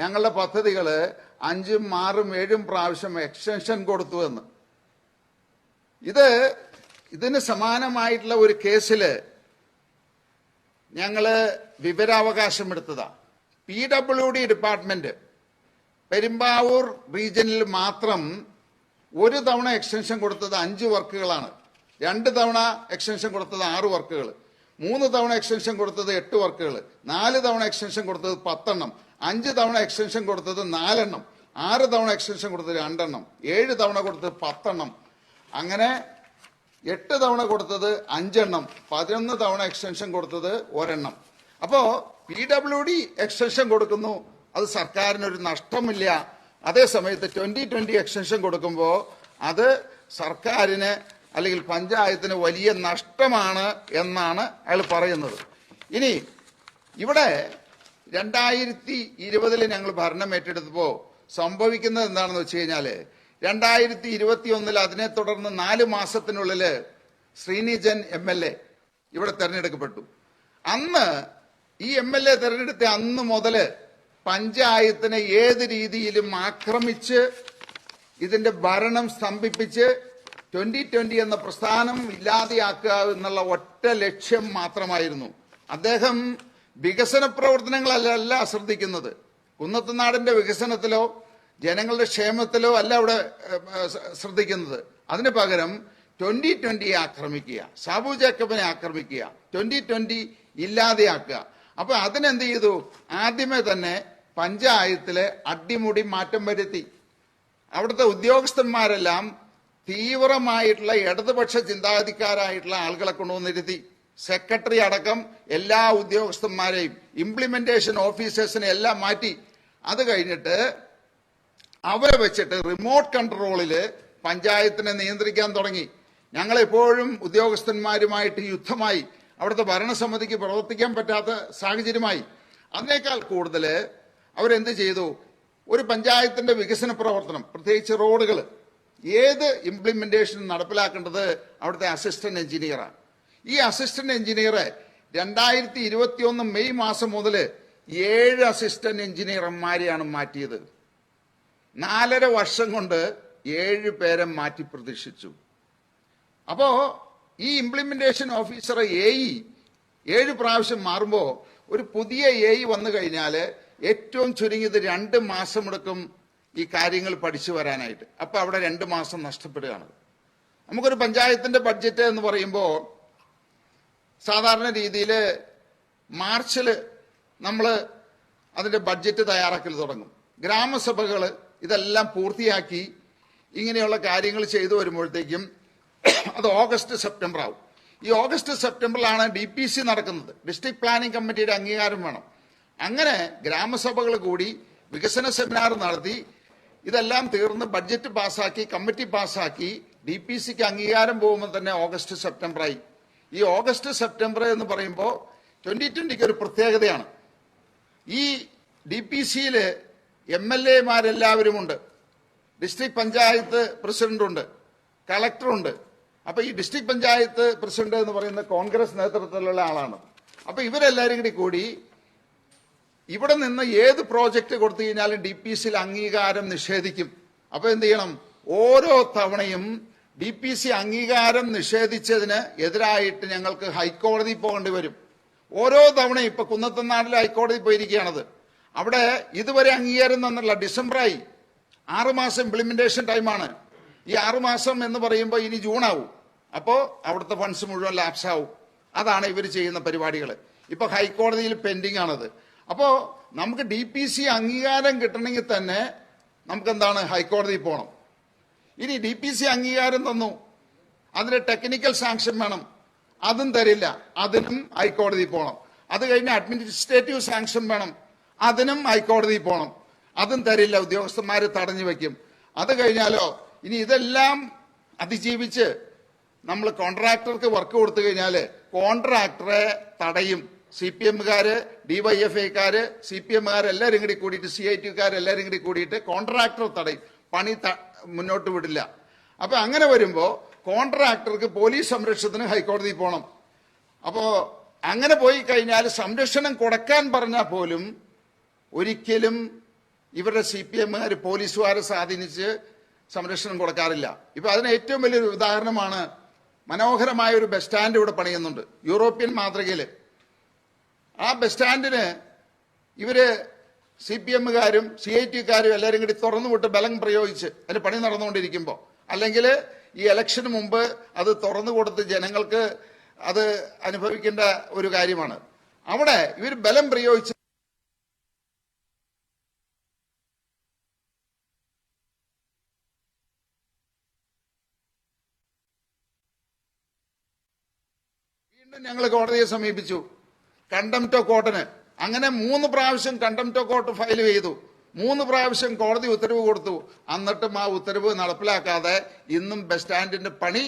ഞങ്ങളുടെ പദ്ധതികള് 5, 6, 7 പ്രാവശ്യം എക്സ്റ്റൻഷൻ കൊടുത്തു എന്ന്. ഇതിന് സമാനമായിട്ടുള്ള ഒരു കേസില് ഞങ്ങള് വിവരാവകാശം എടുത്തതാ. PWD ഡിപ്പാർട്ട്മെന്റ് പെരുമ്പാവൂർ റീജിയനിൽ മാത്രം ഒരു തവണ എക്സ്റ്റൻഷൻ കൊടുത്തത് 5 വർക്കുകളാണ്. 2 തവണ എക്സ്റ്റൻഷൻ കൊടുത്തത് 6 വർക്കുകൾ, 3 തവണ എക്സ്റ്റൻഷൻ കൊടുത്തത് 8 വർക്കുകൾ, 4 തവണ എക്സ്റ്റൻഷൻ കൊടുത്തത് 10 എണ്ണം, 5 തവണ എക്സ്റ്റൻഷൻ കൊടുത്തത് 4 എണ്ണം, 6 തവണ എക്സ്റ്റൻഷൻ കൊടുത്തത് 2 എണ്ണം, 7 തവണ കൊടുത്തത് 10 എണ്ണം, അങ്ങനെ 8 തവണ കൊടുത്തത് 5 എണ്ണം, 11 തവണ എക്സ്റ്റൻഷൻ കൊടുത്തത് 1 എണ്ണം. അപ്പോ PWD എക്സ്റ്റൻഷൻ കൊടുക്കുന്നു, അത് സർക്കാരിനൊരു നഷ്ടമില്ല. അതേസമയത്ത് 2020 എക്സ്റ്റൻഷൻ കൊടുക്കുമ്പോൾ അത് സർക്കാരിന് അല്ലെങ്കിൽ പഞ്ചായത്തിന് വലിയ നഷ്ടമാണ് എന്നാണ് അയാൾ പറയുന്നത്. ഇനി ഇവിടെ 2020 ഞങ്ങൾ ഭരണം ഏറ്റെടുത്തപ്പോൾ സംഭവിക്കുന്നത് എന്താണെന്ന് വെച്ച് കഴിഞ്ഞാല് 2021 അതിനെ തുടർന്ന് 4 മാസത്തിനുള്ളിൽ ശ്രീനിജൻ MLA ഇവിടെ തെരഞ്ഞെടുക്കപ്പെട്ടു. അന്ന് ഈ MLA തെരഞ്ഞെടുത്ത അന്ന് മുതല് പഞ്ചായത്തിനെ ഏത് രീതിയിലും ആക്രമിച്ച് ഇതിന്റെ ഭരണം സ്തംഭിപ്പിച്ച് 2020 എന്ന പ്രസ്ഥാനം ഇല്ലാതെയാക്കുക എന്നുള്ള ഒറ്റ ലക്ഷ്യം മാത്രമായിരുന്നു. അദ്ദേഹം വികസന പ്രവർത്തനങ്ങളല്ല ശ്രദ്ധിക്കുന്നത്. കുന്നത്തുനാടിന്റെ വികസനത്തിലോ ജനങ്ങളുടെ ക്ഷേമത്തിലോ അല്ല അവിടെ ശ്രദ്ധിക്കുന്നത്. അതിന് പകരം 2020 ആക്രമിക്കുക, സാബു ജേക്കബിനെ ആക്രമിക്കുക, 2020 ഇല്ലാതെയാക്കുക. അപ്പൊ അതിനെന്ത് ചെയ്തു? ആദ്യമേ തന്നെ പഞ്ചായത്തിലെ അടിമുടി മാറ്റം വരുത്തി. അവിടുത്തെ ഉദ്യോഗസ്ഥന്മാരെല്ലാം തീവ്രമായിട്ടുള്ള ഇടതുപക്ഷ ചിന്താഗതിക്കാരായിട്ടുള്ള ആളുകളെ കൊണ്ടുവന്നിരുത്തി. സെക്രട്ടറി അടക്കം എല്ലാ ഉദ്യോഗസ്ഥന്മാരെയും ഇംപ്ലിമെന്റേഷൻ ഓഫീസേഴ്സിനെ എല്ലാം മാറ്റി. അത് കഴിഞ്ഞിട്ട് അവരെ വെച്ചിട്ട് റിമോട്ട് കൺട്രോളില് പഞ്ചായത്തിനെ നിയന്ത്രിക്കാൻ തുടങ്ങി. ഞങ്ങളെപ്പോഴും ഉദ്യോഗസ്ഥന്മാരുമായിട്ട് യുദ്ധമായി. അവിടുത്തെ ഭരണസമിതിക്ക് പ്രവർത്തിക്കാൻ പറ്റാത്ത സാഹചര്യമായി. അതിനേക്കാൾ കൂടുതൽ അവരെന്ത് ചെയ്തു? ഒരു പഞ്ചായത്തിന്റെ വികസന പ്രവർത്തനം, പ്രത്യേകിച്ച് റോഡുകൾ, ഏത് ഇംപ്ലിമെന്റേഷൻ നടപ്പിലാക്കേണ്ടത് അവിടുത്തെ അസിസ്റ്റന്റ് എഞ്ചിനീയറാണ്. ഈ അസിസ്റ്റന്റ് എഞ്ചിനീയറെ 2021 മെയ് മാസം മുതൽ 7 അസിസ്റ്റന്റ് എഞ്ചിനീയർമാരെയാണ് മാറ്റിയത്. 4.5 വർഷം കൊണ്ട് 7 പേരെ മാറ്റി പ്രതീക്ഷിച്ചു. അപ്പോ ഈ ഇംപ്ലിമെന്റേഷൻ ഓഫീസർ AE 7 പ്രാവശ്യം മാറുമ്പോൾ ഒരു പുതിയ AE വന്നു കഴിഞ്ഞാൽ ഏറ്റവും ചുരുങ്ങിയത് 2 മാസം എടുക്കും ഈ കാര്യങ്ങൾ പഠിച്ചു വരാനായിട്ട്. അപ്പൊ അവിടെ 2 മാസം നഷ്ടപ്പെടുകയാണ്. നമുക്കൊരു പഞ്ചായത്തിന്റെ ബഡ്ജറ്റ് എന്ന് പറയുമ്പോൾ സാധാരണ രീതിയിൽ മാർച്ചിൽ നമ്മൾ അതിന്റെ ബഡ്ജറ്റ് തയ്യാറാക്കൽ തുടങ്ങും. ഗ്രാമസഭകൾ ഇതെല്ലാം പൂർത്തിയാക്കി ഇങ്ങനെയുള്ള കാര്യങ്ങൾ ചെയ്തു വരുമ്പോഴത്തേക്കും അത് ഓഗസ്റ്റ് സെപ്റ്റംബർ ആവും. ഈ ഓഗസ്റ്റ് സെപ്റ്റംബറിലാണ് DPC നടക്കുന്നത്. ഡിസ്ട്രിക്ട് പ്ലാനിംഗ് കമ്മിറ്റിയുടെ അംഗീകാരം വേണം. അങ്ങനെ ഗ്രാമസഭകൾ കൂടി വികസന സെമിനാർ നടത്തി ഇതെല്ലാം തീർന്ന് ബഡ്ജറ്റ് പാസ്സാക്കി കമ്മിറ്റി പാസ്സാക്കി DPCക്ക് അംഗീകാരം പോകുമ്പോൾ തന്നെ ഓഗസ്റ്റ് സെപ്റ്റംബർ ആയി. ഈ ഓഗസ്റ്റ് സെപ്റ്റംബർ എന്ന് പറയുമ്പോൾ 2020 ഒരു പ്രത്യേകതയാണ്. ഈ DPCയിൽ MLAമാരെല്ലാവരും ഉണ്ട്, ഡിസ്ട്രിക്ട് പഞ്ചായത്ത് പ്രസിഡന്റുണ്ട്, കളക്ടറുണ്ട്. അപ്പൊ ഈ ഡിസ്ട്രിക്ട് പഞ്ചായത്ത് പ്രസിഡന്റ് എന്ന് പറയുന്ന കോൺഗ്രസ് നേതൃത്വത്തിലുള്ള ആളാണ്. അപ്പൊ ഇവരെല്ലാവരും കൂടി ഇവിടെ നിന്ന് ഏത് പ്രോജക്റ്റ് കൊടുത്തു കഴിഞ്ഞാലും DPCയിൽ അംഗീകാരം നിഷേധിക്കും. അപ്പൊ എന്ത് ചെയ്യണം? ഓരോ തവണയും DPC അംഗീകാരം നിഷേധിച്ചതിന് എതിരായിട്ട് ഞങ്ങൾക്ക് ഹൈക്കോടതി പോകേണ്ടി വരും. ഓരോ തവണയും ഇപ്പൊ കുന്നത്തനാടിലെ ഹൈക്കോടതി പോയിരിക്കുകയാണത്. അവിടെ ഇതുവരെ അംഗീകാരം തന്നില്ല. ഡിസംബറായി, 6 മാസം ഇംപ്ലിമെന്റേഷൻ ടൈമാണ്. ഈ 6 മാസം എന്ന് പറയുമ്പോൾ ഇനി ജൂൺ ആവും. അപ്പോ അവിടുത്തെ ഫണ്ട്സ് മുഴുവൻ ലാപ്സ് ആവും. അതാണ് ഇവർ ചെയ്യുന്ന പരിപാടികൾ. ഇപ്പൊ ഹൈക്കോടതിയിൽ പെൻഡിങ് ആണത്. അപ്പോ നമുക്ക് DPC അംഗീകാരം കിട്ടണമെങ്കിൽ തന്നെ നമുക്ക് എന്താണ് ഹൈക്കോടതിയിൽ പോകണം. ഇനി DPC അംഗീകാരം തന്നു, അതിന് ടെക്നിക്കൽ സാങ്ഷൻ വേണം, അതും തരില്ല, അതിനും ഹൈക്കോടതിയിൽ പോകണം. അത് കഴിഞ്ഞ് അഡ്മിനിസ്ട്രേറ്റീവ് സാങ്ഷൻ വേണം, അതിനും ഹൈക്കോടതിയിൽ പോകണം, അതും തരില്ല, ഉദ്യോഗസ്ഥന്മാർ തടഞ്ഞു വെക്കും. അത് കഴിഞ്ഞാലോ ഇനി ഇതെല്ലാം അതിജീവിച്ച് നമ്മൾ കോൺട്രാക്ടർക്ക് വർക്ക് കൊടുത്തു കഴിഞ്ഞാൽ കോൺട്രാക്ടറെ തടയും. CPMകാര്, DYFIക്കാര്, CPMകാർ എല്ലാവരും കൂടി കൂടിയിട്ട് CITക്കാരെല്ലാവരും കൂടി കൂടിയിട്ട് കോൺട്രാക്ടർ തടയും, പണി മുന്നോട്ട് വിടില്ല. അപ്പൊ അങ്ങനെ വരുമ്പോ കോൺട്രാക്ടർക്ക് പോലീസ് സംരക്ഷണത്തിന് ഹൈക്കോടതിയിൽ പോകണം. അപ്പോ അങ്ങനെ പോയി കഴിഞ്ഞാൽ സംരക്ഷണം കൊടുക്കാൻ പറഞ്ഞാൽ പോലും ഒരിക്കലും ഇവരുടെ CPMകാർ പോലീസുകാരെ സ്വാധീനിച്ച് സംരക്ഷണം കൊടുക്കാറില്ല. ഇപ്പൊ അതിന് ഏറ്റവും വലിയൊരു ഉദാഹരണമാണ് മനോഹരമായ ഒരു ബസ് സ്റ്റാൻഡ് ഇവിടെ പണിയുന്നുണ്ട് യൂറോപ്യൻ മാതൃകയിൽ. ആ ബസ് സ്റ്റാൻഡിന് ഇവര് CPMകാരും CITക്കാരും എല്ലാവരും കൂടി തുറന്നുവിട്ട് ബലം പ്രയോഗിച്ച് അതിന് പണി നടന്നുകൊണ്ടിരിക്കുമ്പോൾ, അല്ലെങ്കിൽ ഈ ഇലക്ഷന് മുമ്പ് അത് തുറന്നു കൊടുത്ത് ജനങ്ങൾക്ക് അത് അനുഭവിക്കേണ്ട ഒരു കാര്യമാണ്. അവിടെ ഇവർ ബലം പ്രയോഗിച്ച് വീണ്ടും ഞങ്ങൾ കോടതിയെ സമീപിച്ചു കണ്ടംപ്റ്റ് ഓഫ് കോർട്ടിന്. അങ്ങനെ 3 പ്രാവശ്യം കണ്ടംപ്റ്റ് ഓഫ് കോർട്ട് ഫയൽ ചെയ്തു. 3 പ്രാവശ്യം കോടതി ഉത്തരവ് കൊടുത്തു. എന്നിട്ടും ആ ഉത്തരവ് നടപ്പിലാക്കാതെ ഇന്നും ബസ് സ്റ്റാൻഡിന്റെ പണി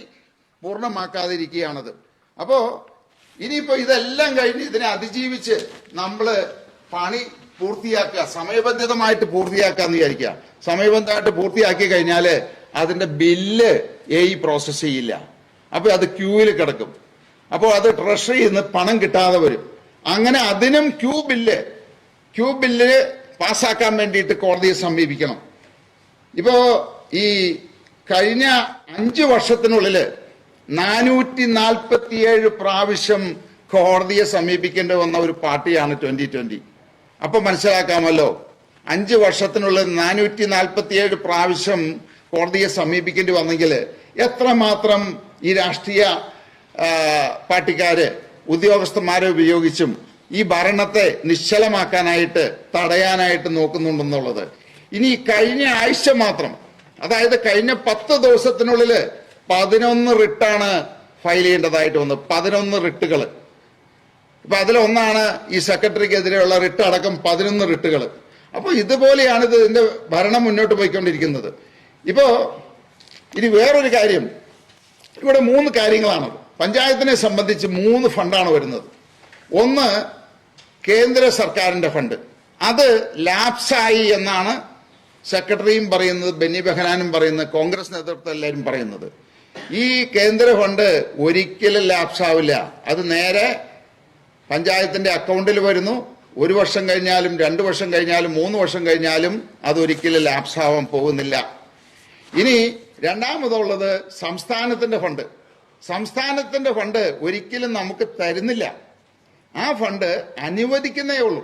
പൂർണ്ണമാക്കാതിരിക്കുകയാണത്. അപ്പോ ഇനിയിപ്പോ ഇതെല്ലാം കഴിഞ്ഞ് ഇതിനെ അതിജീവിച്ച് നമ്മള് പണി പൂർത്തിയാക്കുക, സമയബന്ധിതമായിട്ട് പൂർത്തിയാക്കാന്ന് വിചാരിക്കുക. സമയബന്ധമായിട്ട് പൂർത്തിയാക്കി കഴിഞ്ഞാല് അതിന്റെ ബില്ല് AE പ്രോസസ് ചെയ്യില്ല. അപ്പൊ അത് ക്യൂവിൽ കിടക്കും. അപ്പോൾ അത് ട്രഷറിയിൽ നിന്ന് പണം കിട്ടാതെ വരും. അങ്ങനെ അതിനും ക്യൂ ബില്ല് പാസ്സാക്കാൻ വേണ്ടിയിട്ട് കോടതിയെ സമീപിക്കണം. ഇപ്പോ ഈ കഴിഞ്ഞ 5 വർഷത്തിനുള്ളിൽ 447 പ്രാവശ്യം കോടതിയെ സമീപിക്കേണ്ടി വന്ന ഒരു പാർട്ടിയാണ് 2020. അപ്പൊ മനസ്സിലാക്കാമല്ലോ, 5 വർഷത്തിനുള്ളിൽ 447 പ്രാവശ്യം കോടതിയെ സമീപിക്കേണ്ടി വന്നെങ്കിൽ എത്രമാത്രം ഈ രാഷ്ട്രീയ പാർട്ടിക്കാര് ഉദ്യോഗസ്ഥന്മാരെ ഉപയോഗിച്ചും ഈ ഭരണത്തെ നിശ്ചലമാക്കാനായിട്ട് തടയാനായിട്ട് നോക്കുന്നുണ്ടെന്നുള്ളത്. ഇനി കഴിഞ്ഞ ആഴ്ച മാത്രം, അതായത് കഴിഞ്ഞ 10 ദിവസത്തിനുള്ളിൽ 11 റിട്ടാണ് ഫയൽ ചെയ്യേണ്ടതായിട്ട് വന്നത്. 11 റിട്ടുകൾ. ഇപ്പൊ അതിലൊന്നാണ് ഈ സെക്രട്ടറിക്കെതിരെയുള്ള റിട്ട് അടക്കം 11 റിട്ടുകൾ. അപ്പൊ ഇതുപോലെയാണ് ഇതിന്റെ ഭരണം മുന്നോട്ട് പോയിക്കൊണ്ടിരിക്കുന്നത്. ഇപ്പോ ഇനി വേറൊരു കാര്യം, ഇവിടെ 3 കാര്യങ്ങളാണ്. പഞ്ചായത്തിനെ സംബന്ധിച്ച് 3 ഫണ്ടാണ് വരുന്നത്. ഒന്ന് കേന്ദ്ര സർക്കാരിന്റെ ഫണ്ട്, അത് ലാപ്സായി എന്നാണ് സെക്രട്ടറിയും പറയുന്നത്, ബെന്നി ബെഹനാനും പറയുന്നത്, കോൺഗ്രസ് നേതൃത്വം എല്ലാവരും പറയുന്നത്. ഈ കേന്ദ്ര ഫണ്ട് ഒരിക്കലും ലാപ്സാവില്ല. അത് നേരെ പഞ്ചായത്തിന്റെ അക്കൗണ്ടിൽ വരുന്നു. 1 വർഷം കഴിഞ്ഞാലും 2 വർഷം കഴിഞ്ഞാലും 3 വർഷം കഴിഞ്ഞാലും അതൊരിക്കലും ലാപ്സ് ആവാൻ പോകുന്നില്ല. ഇനി രണ്ടാമതുള്ളത് സംസ്ഥാനത്തിന്റെ ഫണ്ട്. സംസ്ഥാനത്തിന്റെ ഫണ്ട് ഒരിക്കലും നമുക്ക് തരുന്നില്ല. ആ ഫണ്ട് അനുവദിക്കുന്നേ ഉള്ളൂ.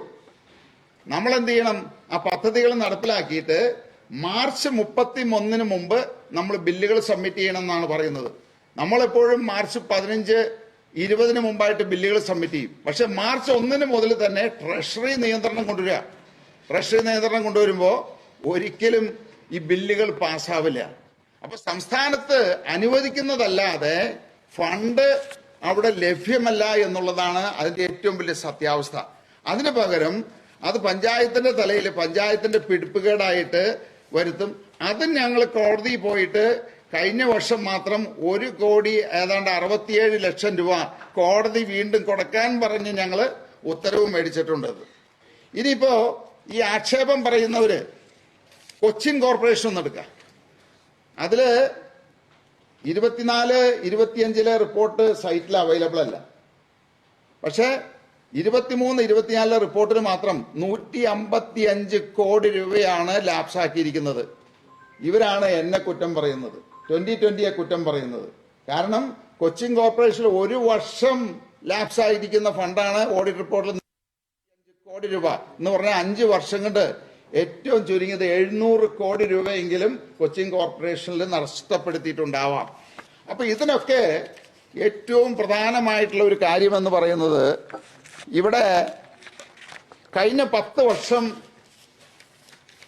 നമ്മൾ എന്ത് ചെയ്യണം? ആ പദ്ധതികൾ നടപ്പിലാക്കിയിട്ട് മാർച്ച് 31 മുമ്പ് നമ്മൾ ബില്ലുകൾ സബ്മിറ്റ് ചെയ്യണം എന്നാണ് പറയുന്നത്. നമ്മളെപ്പോഴും മാർച്ച് 15, 20 മുമ്പായിട്ട് ബില്ലുകൾ സബ്മിറ്റ് ചെയ്യും. പക്ഷെ മാർച്ച് 1 മുതൽ തന്നെ ട്രഷറി നിയന്ത്രണം കൊണ്ടുവരിക. ട്രഷറി നിയന്ത്രണം കൊണ്ടുവരുമ്പോൾ ഒരിക്കലും ഈ ബില്ലുകൾ പാസ്സാവില്ല. അപ്പൊ സംസ്ഥാനത്ത് അനുവദിക്കുന്നതല്ലാതെ ഫണ്ട് അവിടെ ലഭ്യമല്ല എന്നുള്ളതാണ് അതിന്റെ ഏറ്റവും വലിയ സത്യാവസ്ഥ. അതിന് പകരം അത് പഞ്ചായത്തിന്റെ തലയിൽ പഞ്ചായത്തിന്റെ പിടിപ്പുകേടായിട്ട് വരുത്തും. അതും ഞങ്ങൾ കോടതിയിൽ പോയിട്ട് കഴിഞ്ഞ വർഷം മാത്രം 1 കോടി ഏതാണ്ട് 67 ലക്ഷം രൂപ കോടതി വീണ്ടും കൊടുക്കാൻ പറഞ്ഞ് ഞങ്ങൾ ഉത്തരവ് മേടിച്ചിട്ടുണ്ട്. ഇനിയിപ്പോ ഈ ആക്ഷേപം പറയുന്നവര് കൊച്ചിൻ കോർപ്പറേഷൻ ഒന്നെടുക്കുക. അതില് 24, 25 റിപ്പോർട്ട് സൈറ്റിൽ അവൈലബിൾ അല്ല. പക്ഷെ 23, 24 റിപ്പോർട്ടിന് മാത്രം 155 കോടി രൂപയാണ് ലാപ്സ് ആക്കിയിരിക്കുന്നത്. ഇവരാണ് എന്നെ കുറ്റം പറയുന്നത്, 2020 കുറ്റം പറയുന്നത്. കാരണം കൊച്ചിൻ കോർപ്പറേഷനിൽ 1 വർഷം ലാപ്സ് ആയിരിക്കുന്ന ഫണ്ടാണ് ഓഡിറ്റ് റിപ്പോർട്ടിൽ 5 കോടി രൂപ എന്ന് പറഞ്ഞാൽ 5 വർഷം കൊണ്ട് ഏറ്റവും ചുരുങ്ങിയത് 700 കോടി രൂപയെങ്കിലും കൊച്ചിൻ കോർപ്പറേഷനിൽ നഷ്ടപ്പെടുത്തിയിട്ടുണ്ടാവാം. അപ്പൊ ഇതിനൊക്കെ ഏറ്റവും പ്രധാനമായിട്ടുള്ള ഒരു കാര്യമെന്ന് പറയുന്നത്, ഇവിടെ കഴിഞ്ഞ 10 വർഷം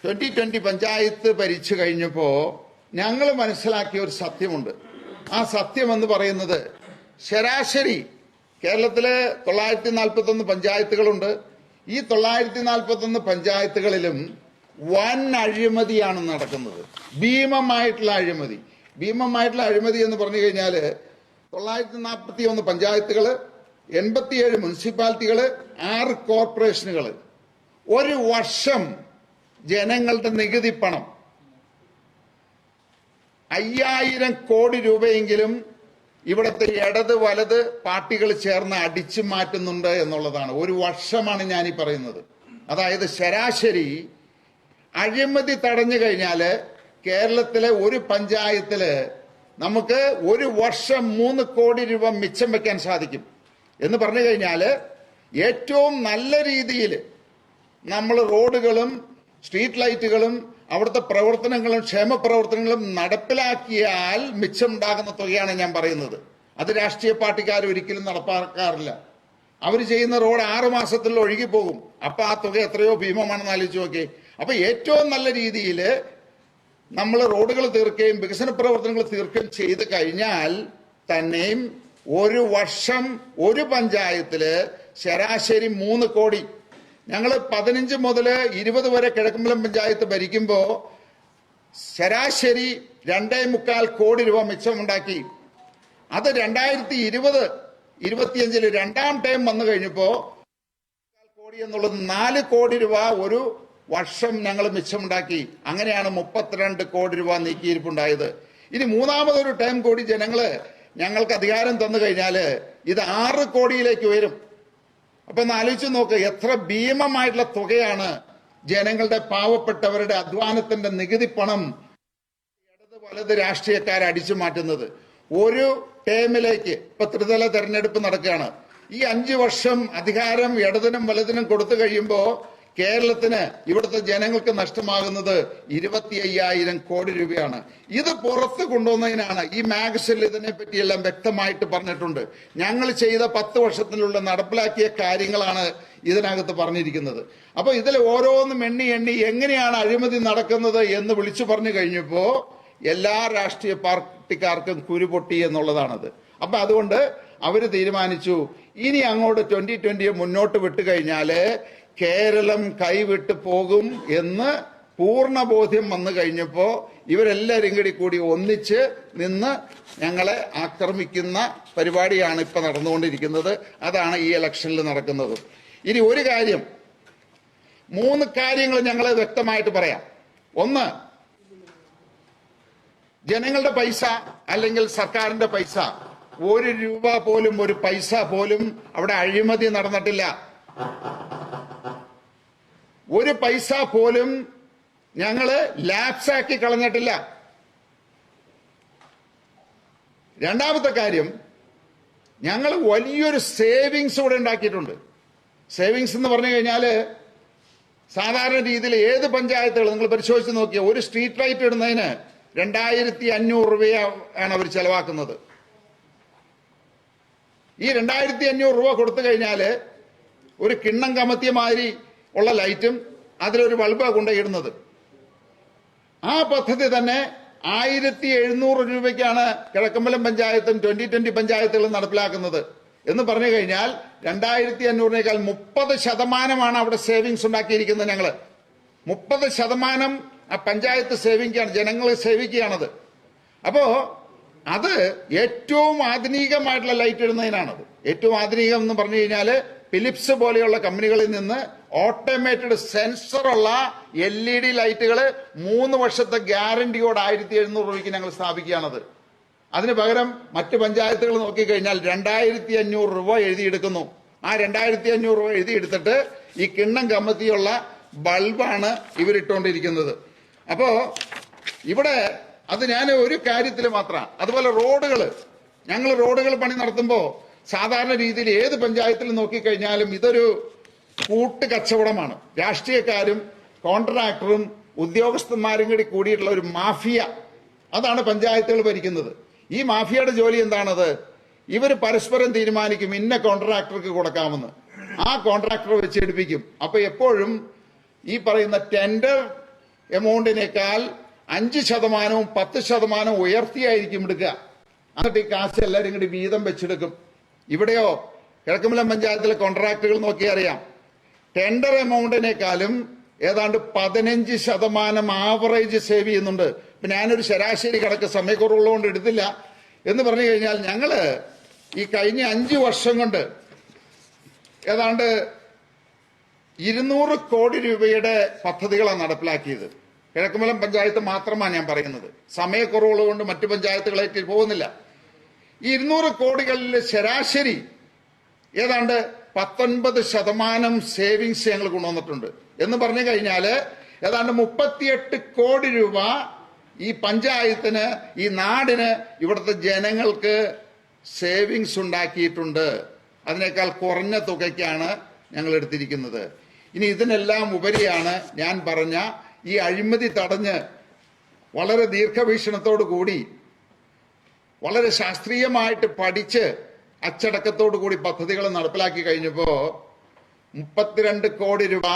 2020 പഞ്ചായത്ത് ഭരിച്ചു കഴിഞ്ഞപ്പോ ഞങ്ങൾ മനസ്സിലാക്കിയ ഒരു സത്യമുണ്ട്. ആ സത്യം എന്ന് പറയുന്നത്, ശരാശരി കേരളത്തിലെ 941 പഞ്ചായത്തുകളുണ്ട്. ഈ 941 പഞ്ചായത്തുകളിലും വൻ അഴിമതിയാണ് നടക്കുന്നത്. ഭീമമായിട്ടുള്ള അഴിമതി. ഭീമമായിട്ടുള്ള അഴിമതി എന്ന് പറഞ്ഞു കഴിഞ്ഞാൽ 941 പഞ്ചായത്തുകൾ, 87 മുനിസിപ്പാലിറ്റികൾ, 6 കോർപ്പറേഷനുകൾ. ഒരു വർഷം ജനങ്ങളുടെ നികുതി പണം 5000 കോടി രൂപയെങ്കിലും ഇവിടുത്തെ ഇടത് വലത് പാർട്ടികൾ ചേർന്ന് അടിച്ചു മാറ്റുന്നുണ്ട് എന്നുള്ളതാണ്. ഒരു വർഷമാണ് ഞാനീ പറയുന്നത്. അതായത് ശരാശരി അഴിമതി തടഞ്ഞു കഴിഞ്ഞാല് കേരളത്തിലെ ഒരു പഞ്ചായത്തില് നമുക്ക് ഒരു വർഷം 3 കോടി രൂപ മിച്ചം വെക്കാൻ സാധിക്കും. എന്ന് പറഞ്ഞു കഴിഞ്ഞാല് ഏറ്റവും നല്ല രീതിയിൽ നമ്മൾ റോഡുകളും സ്ട്രീറ്റ് ലൈറ്റുകളും അവിടുത്തെ പ്രവർത്തനങ്ങളും ക്ഷേമ പ്രവർത്തനങ്ങളും നടപ്പിലാക്കിയാൽ മിച്ചമുണ്ടാകുന്ന തുകയാണ് ഞാൻ പറയുന്നത്. അത് രാഷ്ട്രീയ പാർട്ടിക്കാർ ഒരിക്കലും നടപ്പാക്കാറില്ല. അവർ ചെയ്യുന്ന റോഡ് 6 മാസത്തിൽ ഒഴുകിപ്പോകും. അപ്പൊ ആ തുക എത്രയോ ഭീമമാണെന്ന് ആലോചിച്ച് നോക്കി. അപ്പൊ ഏറ്റവും നല്ല രീതിയിൽ നമ്മൾ റോഡുകൾ തീർക്കുകയും വികസന പ്രവർത്തനങ്ങൾ തീർക്കുകയും ചെയ്ത് കഴിഞ്ഞാൽ തന്നെയും ഒരു വർഷം ഒരു പഞ്ചായത്തില് ശരാശരി 3 കോടി. ഞങ്ങൾ 15 മുതൽ 20 വരെ കിഴക്കമ്പലം പഞ്ചായത്ത് ഭരിക്കുമ്പോ ശരാശരി 2.25 കോടി രൂപ മിച്ചമുണ്ടാക്കി. അത് 2020-25 രണ്ടാം ടൈം വന്നു കഴിഞ്ഞപ്പോ കോടി എന്നുള്ളത് 4 കോടി രൂപ ഒരു വർഷം ഞങ്ങൾ മിച്ചമുണ്ടാക്കി. അങ്ങനെയാണ് 32 കോടി രൂപ നീക്കിയിരിപ്പുണ്ടായത്. ഇനി മൂന്നാമതൊരു ടൈം കൂടി ഞങ്ങൾക്ക് അധികാരം തന്നു കഴിഞ്ഞാല് ഇത് 6 കോടിയിലേക്ക് ഉയരും. അപ്പൊ ഒന്ന് ആലോചിച്ച് നോക്ക്, എത്ര ഭീമമായിട്ടുള്ള തുകയാണ് ജനങ്ങളുടെ പാവപ്പെട്ടവരുടെ അധ്വാനത്തിന്റെ നികുതി പണം ഇടത് വലത് രാഷ്ട്രീയക്കാർ അടിച്ചു മാറ്റുന്നത്. ഒരു ടേമിലേക്ക് ഇപ്പൊ ത്രിതല തെരഞ്ഞെടുപ്പ് നടക്കുകയാണ്. ഈ 5 വർഷം അധികാരം ഇടതിനും വലതിനും കൊടുത്തു കഴിയുമ്പോ കേരളത്തിന് ഇവിടുത്തെ ജനങ്ങൾക്ക് നഷ്ടമാകുന്നത് 25,000 കോടി രൂപയാണ്. ഇത് പുറത്ത് കൊണ്ടുവന്നതിനാണ് ഈ മാഗസിനിൽ ഇതിനെ പറ്റിയെല്ലാം വ്യക്തമായിട്ട് പറഞ്ഞിട്ടുണ്ട്. ഞങ്ങൾ ചെയ്ത 10 വർഷത്തിലുള്ള നടപ്പിലാക്കിയ കാര്യങ്ങളാണ് ഇതിനകത്ത് പറഞ്ഞിരിക്കുന്നത്. അപ്പൊ ഇതിൽ ഓരോന്നും എണ്ണി എങ്ങനെയാണ് അഴിമതി നടക്കുന്നത് എന്ന് വിളിച്ചു പറഞ്ഞു കഴിഞ്ഞപ്പോ എല്ലാ രാഷ്ട്രീയ പാർട്ടിക്കാർക്കും കുരുപൊട്ടി എന്നുള്ളതാണത്. അപ്പൊ അതുകൊണ്ട് അവര് തീരുമാനിച്ചു, ഇനി അങ്ങോട്ട് 2020 മുന്നോട്ട് വിട്ടുകഴിഞ്ഞാല് കേരളം കൈവിട്ട് പോകും എന്ന് പൂർണ്ണ ബോധ്യം വന്നു കഴിഞ്ഞപ്പോ ഇവരെല്ലാവരും കൂടി ഒന്നിച്ച് നിന്ന് ഞങ്ങളെ ആക്രമിക്കുന്ന പരിപാടിയാണ് ഇപ്പൊ നടന്നുകൊണ്ടിരിക്കുന്നത്. അതാണ് ഈ ഇലക്ഷനിൽ നടക്കുന്നത്. ഇനി ഒരു കാര്യം, 3 കാര്യങ്ങൾ ഞങ്ങൾ വ്യക്തമായിട്ട് പറയാം. ഒന്ന്, ജനങ്ങളുടെ പൈസ അല്ലെങ്കിൽ സർക്കാരിന്റെ പൈസ ഒരു രൂപ പോലും, ഒരു പൈസ പോലും അവിടെ അഴിമതി നടന്നിട്ടില്ല. ഒരു പൈസ പോലും ഞങ്ങള് ലാപ്സാക്കി കളഞ്ഞിട്ടില്ല. രണ്ടാമത്തെ കാര്യം, ഞങ്ങൾ വലിയൊരു സേവിങ്സ് ഇവിടെ ഉണ്ടാക്കിയിട്ടുണ്ട്. സേവിങ്സ് എന്ന് പറഞ്ഞു കഴിഞ്ഞാൽ സാധാരണ രീതിയിൽ ഏത് പഞ്ചായത്തുകൾ നിങ്ങൾ പരിശോധിച്ച് നോക്കിയാൽ ഒരു സ്ട്രീറ്റ് ലൈറ്റ് ഇടുന്നതിന് 2500 രൂപയാണ് അവർ ചെലവാക്കുന്നത്. ഈ 2500 രൂപ കൊടുത്തു കഴിഞ്ഞാൽ ഒരു കിണ്ണം കമത്തിയ മാതിരി ഉള്ള ലൈറ്റും അതിലൊരു ബൾബ് കൊണ്ടുപോയിടുന്നത്. ആ പദ്ധതി തന്നെ 1700 രൂപയ്ക്കാണ് കിഴക്കമ്പലം പഞ്ചായത്തും 2020 പഞ്ചായത്തുകളും നടപ്പിലാക്കുന്നത്. എന്ന് പറഞ്ഞു കഴിഞ്ഞാൽ 2500-നേക്കാൾ 30% അവിടെ സേവിങ്സ് ഉണ്ടാക്കിയിരിക്കുന്നത്. ഞങ്ങള് 30% ആ പഞ്ചായത്ത് സേവിക്കുകയാണ്, ജനങ്ങളെ സേവിക്കുകയാണത്. അപ്പോ അത് ഏറ്റവും ആധുനികമായിട്ടുള്ള ലൈറ്റ് ഇടുന്നതിനാണത്. ഏറ്റവും ആധുനികം എന്ന് പറഞ്ഞു കഴിഞ്ഞാല് ഫിലിപ്സ് പോലെയുള്ള കമ്പനികളിൽ നിന്ന് ഓട്ടോമേറ്റഡ് സെൻസറുള്ള LED ലൈറ്റുകൾ 3 വർഷത്തെ ഗ്യാരണ്ടിയോട് 1700 രൂപയ്ക്ക് ഞങ്ങൾ സ്ഥാപിക്കുകയാണത്. അതിന് പകരം മറ്റ് പഞ്ചായത്തുകൾ നോക്കിക്കഴിഞ്ഞാൽ 2500 രൂപ എഴുതിയെടുക്കുന്നു. ആ 2500 രൂപ എഴുതിയെടുത്തിട്ട് ഈ കിണ്ണം കമ്മത്തിയുള്ള ബൾബാണ് ഇവരിട്ടുകൊണ്ടിരിക്കുന്നത്. അപ്പോ ഇവിടെ അത് ഞാൻ ഒരു കാര്യത്തിൽ മാത്രമാണ്. അതുപോലെ ഞങ്ങൾ റോഡുകൾ പണി നടത്തുമ്പോൾ സാധാരണ രീതിയിൽ ഏത് പഞ്ചായത്തിൽ നോക്കിക്കഴിഞ്ഞാലും ഇതൊരു കൂട്ട് കച്ചവടമാണ്. രാഷ്ട്രീയക്കാരും കോൺട്രാക്ടറും ഉദ്യോഗസ്ഥന്മാരും കൂടി കൂടിയിട്ടുള്ള ഒരു മാഫിയ, അതാണ് പഞ്ചായത്തുകൾ ഭരിക്കുന്നത്. ഈ മാഫിയയുടെ ജോലി എന്താണത്? ഇവർ പരസ്പരം തീരുമാനിക്കും ഇന്ന കോൺട്രാക്ടർക്ക് കൊടുക്കാമെന്ന്. ആ കോൺട്രാക്ടർ വെച്ച് എടുപ്പിക്കും. അപ്പൊ എപ്പോഴും ഈ പറയുന്ന ടെൻഡർ എമൗണ്ടിനേക്കാൾ 5%, 10% ഉയർത്തിയായിരിക്കും എടുക്കുക. എന്നിട്ട് ഈ കാശ് എല്ലാവരും കൂടി വീതം വെച്ചെടുക്കും. ഇവിടെയോ കിഴക്കമ്പലം പഞ്ചായത്തിലെ കോൺട്രാക്ടുകൾ നോക്കിയാൽ അറിയാം, ടെൻഡർ എമൗണ്ടിനേക്കാളും ഏതാണ്ട് 15% ആവറേജ് സേവ് ചെയ്യുന്നുണ്ട്. ഇപ്പൊ ഞാനൊരു ശരാശരി കണക്ക് സമയക്കുറവുള്ളതുകൊണ്ട് എടുത്തില്ല. എന്ന് പറഞ്ഞു കഴിഞ്ഞാൽ ഞങ്ങള് ഈ കഴിഞ്ഞ 5 വർഷം കൊണ്ട് ഏതാണ്ട് 200 കോടി രൂപയുടെ പദ്ധതികളാണ് നടപ്പിലാക്കിയത്. കിഴക്കമ്പലം പഞ്ചായത്ത് മാത്രമാണ് ഞാൻ പറയുന്നത്. സമയക്കുറവുള്ളതുകൊണ്ട് മറ്റു പഞ്ചായത്തുകളായിട്ട് പോകുന്നില്ല. ഈ 200 കോടികളിൽ ശരാശരി ഏതാണ്ട് 19% സേവിങ്സ് ഞങ്ങൾ കൊണ്ടുവന്നിട്ടുണ്ട്. എന്ന് പറഞ്ഞു കഴിഞ്ഞാൽ ഏതാണ്ട് 38 കോടി രൂപ ഈ പഞ്ചായത്തിന്, ഈ നാടിന്, ഇവിടുത്തെ ജനങ്ങൾക്ക് സേവിങ്സ് ഉണ്ടാക്കിയിട്ടുണ്ട്. അതിനേക്കാൾ കുറഞ്ഞ തുകയ്ക്കാണ് ഞങ്ങൾ എടുത്തിരിക്കുന്നത്. ഇനി ഇതിനെല്ലാം ഉപരിയാണ് ഞാൻ പറഞ്ഞ ഈ അഴിമതി തടഞ്ഞ് വളരെ ദീർഘവീക്ഷണത്തോടു കൂടി വളരെ ശാസ്ത്രീയമായിട്ട് പഠിച്ച് അച്ചടക്കത്തോടു കൂടി പദ്ധതികൾ നടപ്പിലാക്കി കഴിഞ്ഞപ്പോ 32 കോടി രൂപ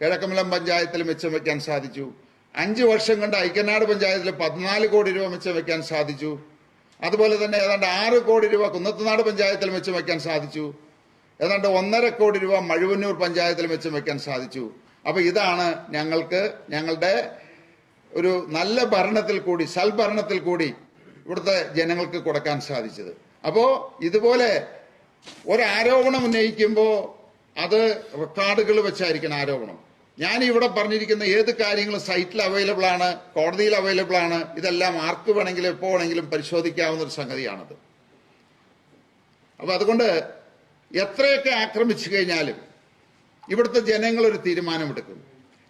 കിഴക്കമ്പലം പഞ്ചായത്തിൽ മിച്ചം വെക്കാൻ സാധിച്ചു. 5 വർഷം കൊണ്ട് ഐക്യനാട് പഞ്ചായത്തിൽ 14 കോടി രൂപ മിച്ചം വെക്കാൻ സാധിച്ചു. അതുപോലെ തന്നെ ഏതാണ്ട് 6 കോടി രൂപ കുന്നത്തുനാട് പഞ്ചായത്തിൽ മിച്ചം വെക്കാൻ സാധിച്ചു. ഏതാണ്ട് 1.5 കോടി രൂപ മഴുവന്നൂർ പഞ്ചായത്തിൽ മിച്ചം വെക്കാൻ സാധിച്ചു. അപ്പൊ ഇതാണ് ഞങ്ങളുടെ ഒരു നല്ല ഭരണത്തിൽ കൂടി, സൽഭരണത്തിൽ കൂടി ഇവിടുത്തെ ജനങ്ങൾക്ക് കൊടുക്കാൻ സാധിച്ചത്. അപ്പോ ഇതുപോലെ ഒരാരോപണം ഉന്നയിക്കുമ്പോൾ അത് റെക്കോർഡുകൾ വെച്ചായിരിക്കണം ആരോപണം. ഞാൻ ഇവിടെ പറഞ്ഞിരിക്കുന്ന ഏത് കാര്യങ്ങളും സൈറ്റിൽ അവൈലബിൾ ആണ്, കോടതിയിൽ അവൈലബിൾ ആണ്. ഇതെല്ലാം ആർക്ക് വേണമെങ്കിലും എപ്പോ വേണമെങ്കിലും പരിശോധിക്കാവുന്ന ഒരു സംഗതിയാണത്. അപ്പൊ അതുകൊണ്ട് എത്രയൊക്കെ ആക്രമിച്ചു കഴിഞ്ഞാലും ഇവിടുത്തെ ജനങ്ങൾ ഒരു തീരുമാനമെടുക്കും.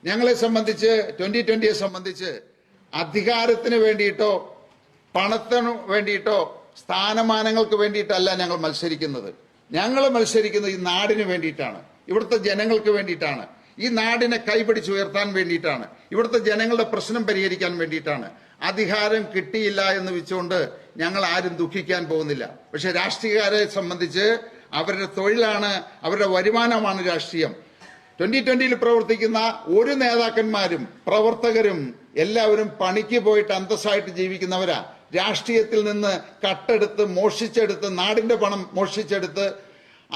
ഞങ്ങളെ സംബന്ധിച്ച് 2020യെ സംബന്ധിച്ച് അധികാരത്തിന് വേണ്ടിയിട്ടോ പണത്തിന് വേണ്ടിയിട്ടോ സ്ഥാനമാനങ്ങൾക്ക് വേണ്ടിയിട്ടല്ല ഞങ്ങൾ മത്സരിക്കുന്നത്. ഞങ്ങൾ മത്സരിക്കുന്നത് ഈ നാടിന് വേണ്ടിയിട്ടാണ്, ഇവിടുത്തെ ജനങ്ങൾക്ക് വേണ്ടിയിട്ടാണ്, ഈ നാടിനെ കൈപിടിച്ചുയർത്താൻ വേണ്ടിയിട്ടാണ്, ഇവിടുത്തെ ജനങ്ങളുടെ പ്രശ്നം പരിഹരിക്കാൻ വേണ്ടിയിട്ടാണ്. അധികാരം കിട്ടിയില്ല എന്ന് വെച്ചുകൊണ്ട് ഞങ്ങൾ ആരും ദുഃഖിക്കാൻ പോകുന്നില്ല. പക്ഷെ രാഷ്ട്രീയക്കാരെ സംബന്ധിച്ച് അവരുടെ തൊഴിലാണ്, അവരുടെ വരുമാനമാണ് രാഷ്ട്രീയം. 2020യിൽ പ്രവർത്തിക്കുന്ന ഒരു നേതാക്കന്മാരും പ്രവർത്തകരും എല്ലാവരും പണിക്ക് പോയിട്ട് അന്തസ്സായിട്ട് ജീവിക്കുന്നവരാ. രാഷ്ട്രീയത്തിൽ നിന്ന് കട്ടെടുത്ത് മോഷ്ടിച്ചെടുത്ത് നാടിന്റെ പണം മോഷ്ടിച്ചെടുത്ത്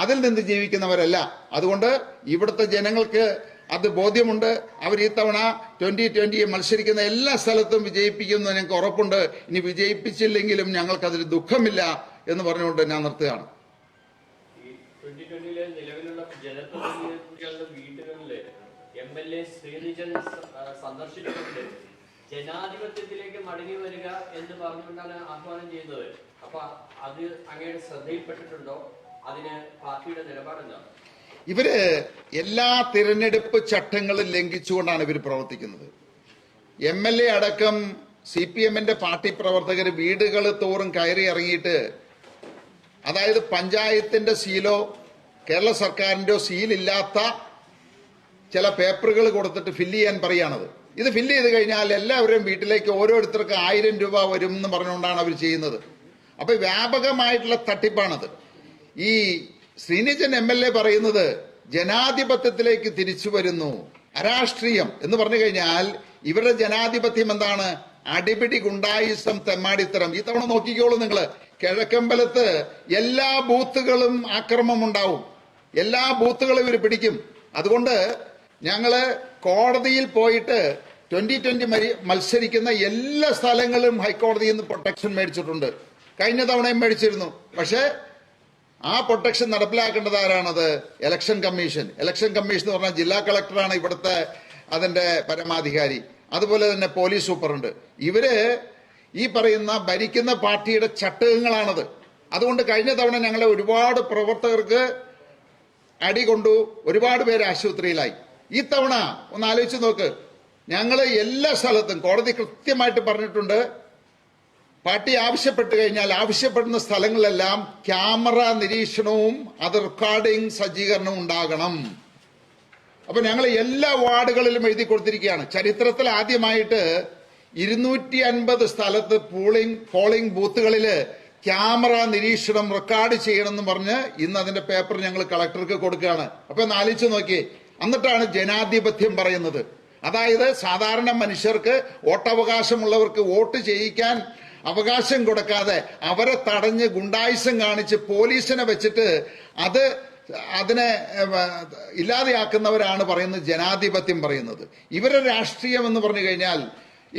അതിൽ നിന്ന് ജീവിക്കുന്നവരല്ല. അതുകൊണ്ട് ഇവിടുത്തെ ജനങ്ങൾക്ക് അത് ബോധ്യമുണ്ട്. അവർ ഈ തവണ 2020യെ മത്സരിക്കുന്ന എല്ലാ സ്ഥലത്തും വിജയിപ്പിക്കുമെന്ന് ഞങ്ങൾക്ക് ഉറപ്പുണ്ട്. ഇനി വിജയിപ്പിച്ചില്ലെങ്കിലും ഞങ്ങൾക്കതിൽ ദുഃഖമില്ല എന്ന് പറഞ്ഞുകൊണ്ട് ഞാൻ നിർത്തുകയാണ്. നിലവിലുള്ള ജനപ്രതിനിധികളുടെ വീടുകളില് MLA ശ്രീനിജൻ സന്ദർശിച്ചുകൊണ്ട് ജനാധിപത്യത്തിലേക്ക് മടങ്ങി വരിക എന്ന് പറഞ്ഞുകൊണ്ടാണ് ആഹ്വാനം ചെയ്യുന്നത്. അപ്പൊ അത് അങ്ങയുടെ ശ്രദ്ധയിൽപ്പെട്ടിട്ടുണ്ടോ? അതിന് പാർട്ടിയുടെ നിലപാടെന്താണ്? ഇവര് എല്ലാ തിരഞ്ഞെടുപ്പ് ചട്ടങ്ങളും ലംഘിച്ചുകൊണ്ടാണ് ഇവർ പ്രവർത്തിക്കുന്നത്. MLA അടക്കം CPM-ന്റെ പാർട്ടി പ്രവർത്തകർ വീടുകൾ തോറും കയറി ഇറങ്ങിയിട്ട്, അതായത് പഞ്ചായത്തിന്റെ സീലോ കേരള സർക്കാരിന്റെയോ സീലില്ലാത്ത ചില പേപ്പറുകൾ കൊടുത്തിട്ട് ഫില്ല് ചെയ്യാൻ പറയാണത്. ഇത് ഫില്ല് ചെയ്ത് കഴിഞ്ഞാൽ എല്ലാവരും വീട്ടിലേക്ക് ഓരോരുത്തർക്ക് 1000 രൂപ വരും എന്ന് പറഞ്ഞുകൊണ്ടാണ് അവർ ചെയ്യുന്നത്. അപ്പൊ വ്യാപകമായിട്ടുള്ള തട്ടിപ്പാണത്. ഈ ശ്രീനിജൻ MLA പറയുന്നത് ജനാധിപത്യത്തിലേക്ക് തിരിച്ചു വരുന്നു, അരാഷ്ട്രീയം എന്ന് പറഞ്ഞു കഴിഞ്ഞാൽ ഇവരുടെ ജനാധിപത്യം എന്താണ്? അടിപിടി, ഗുണ്ടായിസം, തെമ്മാടിത്തരം. ഈ തവണ നോക്കിക്കോളൂ നിങ്ങള്, കിഴക്കമ്പലത്ത് എല്ലാ ബൂത്തുകളും ആക്രമണം ഉണ്ടാവും, എല്ലാ ബൂത്തുകളും ഇവർ പിടിക്കും. അതുകൊണ്ട് ഞങ്ങള് കോടതിയിൽ പോയിട്ട് 2020 മത്സരിക്കുന്ന എല്ലാ സ്ഥലങ്ങളും ഹൈക്കോടതിയിൽ നിന്ന് പ്രൊട്ടക്ഷൻ മേടിച്ചിട്ടുണ്ട്. കഴിഞ്ഞ തവണയും മേടിച്ചിരുന്നു. പക്ഷേ ആ പ്രൊട്ടക്ഷൻ നടപ്പിലാക്കേണ്ടത് ആരാണത്? Election commission. ഇലക്ഷൻ കമ്മീഷൻ എന്ന് പറഞ്ഞാൽ ജില്ലാ കളക്ടറാണ് ഇവിടുത്തെ അതിന്റെ പരമാധികാരി. അതുപോലെ തന്നെ പോലീസ് സൂപ്പറുണ്ട്. ഇവര് ഈ പറയുന്ന ഭരിക്കുന്ന പാർട്ടിയുടെ ചട്ടകങ്ങളാണത്. അതുകൊണ്ട് കഴിഞ്ഞ തവണ ഞങ്ങളെ ഒരുപാട് പ്രവർത്തകർക്ക് അടികൊണ്ടു, ഒരുപാട് പേര് ആശുപത്രിയിലായി. ഈ തവണ ഒന്ന് ആലോചിച്ച് നോക്ക്, ഞങ്ങള് എല്ലാ സ്ഥലത്തും കോടതി കൃത്യമായിട്ട് പറഞ്ഞിട്ടുണ്ട്, പാർട്ടി ആവശ്യപ്പെട്ട് കഴിഞ്ഞാൽ ആവശ്യപ്പെടുന്ന സ്ഥലങ്ങളിലെല്ലാം ക്യാമറ നിരീക്ഷണവും അത് റെക്കോർഡിംഗ് സജ്ജീകരണവും ഉണ്ടാകണം. അപ്പൊ ഞങ്ങൾ എല്ലാ വാർഡുകളിലും എഴുതി കൊടുത്തിരിക്കുകയാണ്. ചരിത്രത്തിൽ ആദ്യമായിട്ട് 250 സ്ഥലത്ത് പോളിംഗ് ബൂത്തുകളില് ക്യാമറ നിരീക്ഷണം റെക്കോർഡ് ചെയ്യണമെന്ന് പറഞ്ഞ് ഇന്ന് അതിന്റെ പേപ്പർ ഞങ്ങൾ കളക്ടർക്ക് കൊടുക്കുകയാണ്. അപ്പൊ ഒന്ന് ആലോചിച്ച് നോക്കി, എന്നിട്ടാണ് ജനാധിപത്യം പറയുന്നത്. അതായത് സാധാരണ മനുഷ്യർക്ക്, വോട്ടവകാശമുള്ളവർക്ക് വോട്ട് ചെയ്യിക്കാൻ അവകാശം കൊടുക്കാതെ അവരെ തടഞ്ഞ് ഗുണ്ടായിസം കാണിച്ച് പോലീസിനെ വെച്ചിട്ട് അതിനെ ഇല്ലാതെയാക്കുന്നവരാണ് പറയുന്നത് ജനാധിപത്യം പറയുന്നത്. ഇവരുടെ രാഷ്ട്രീയം എന്ന് പറഞ്ഞു കഴിഞ്ഞാൽ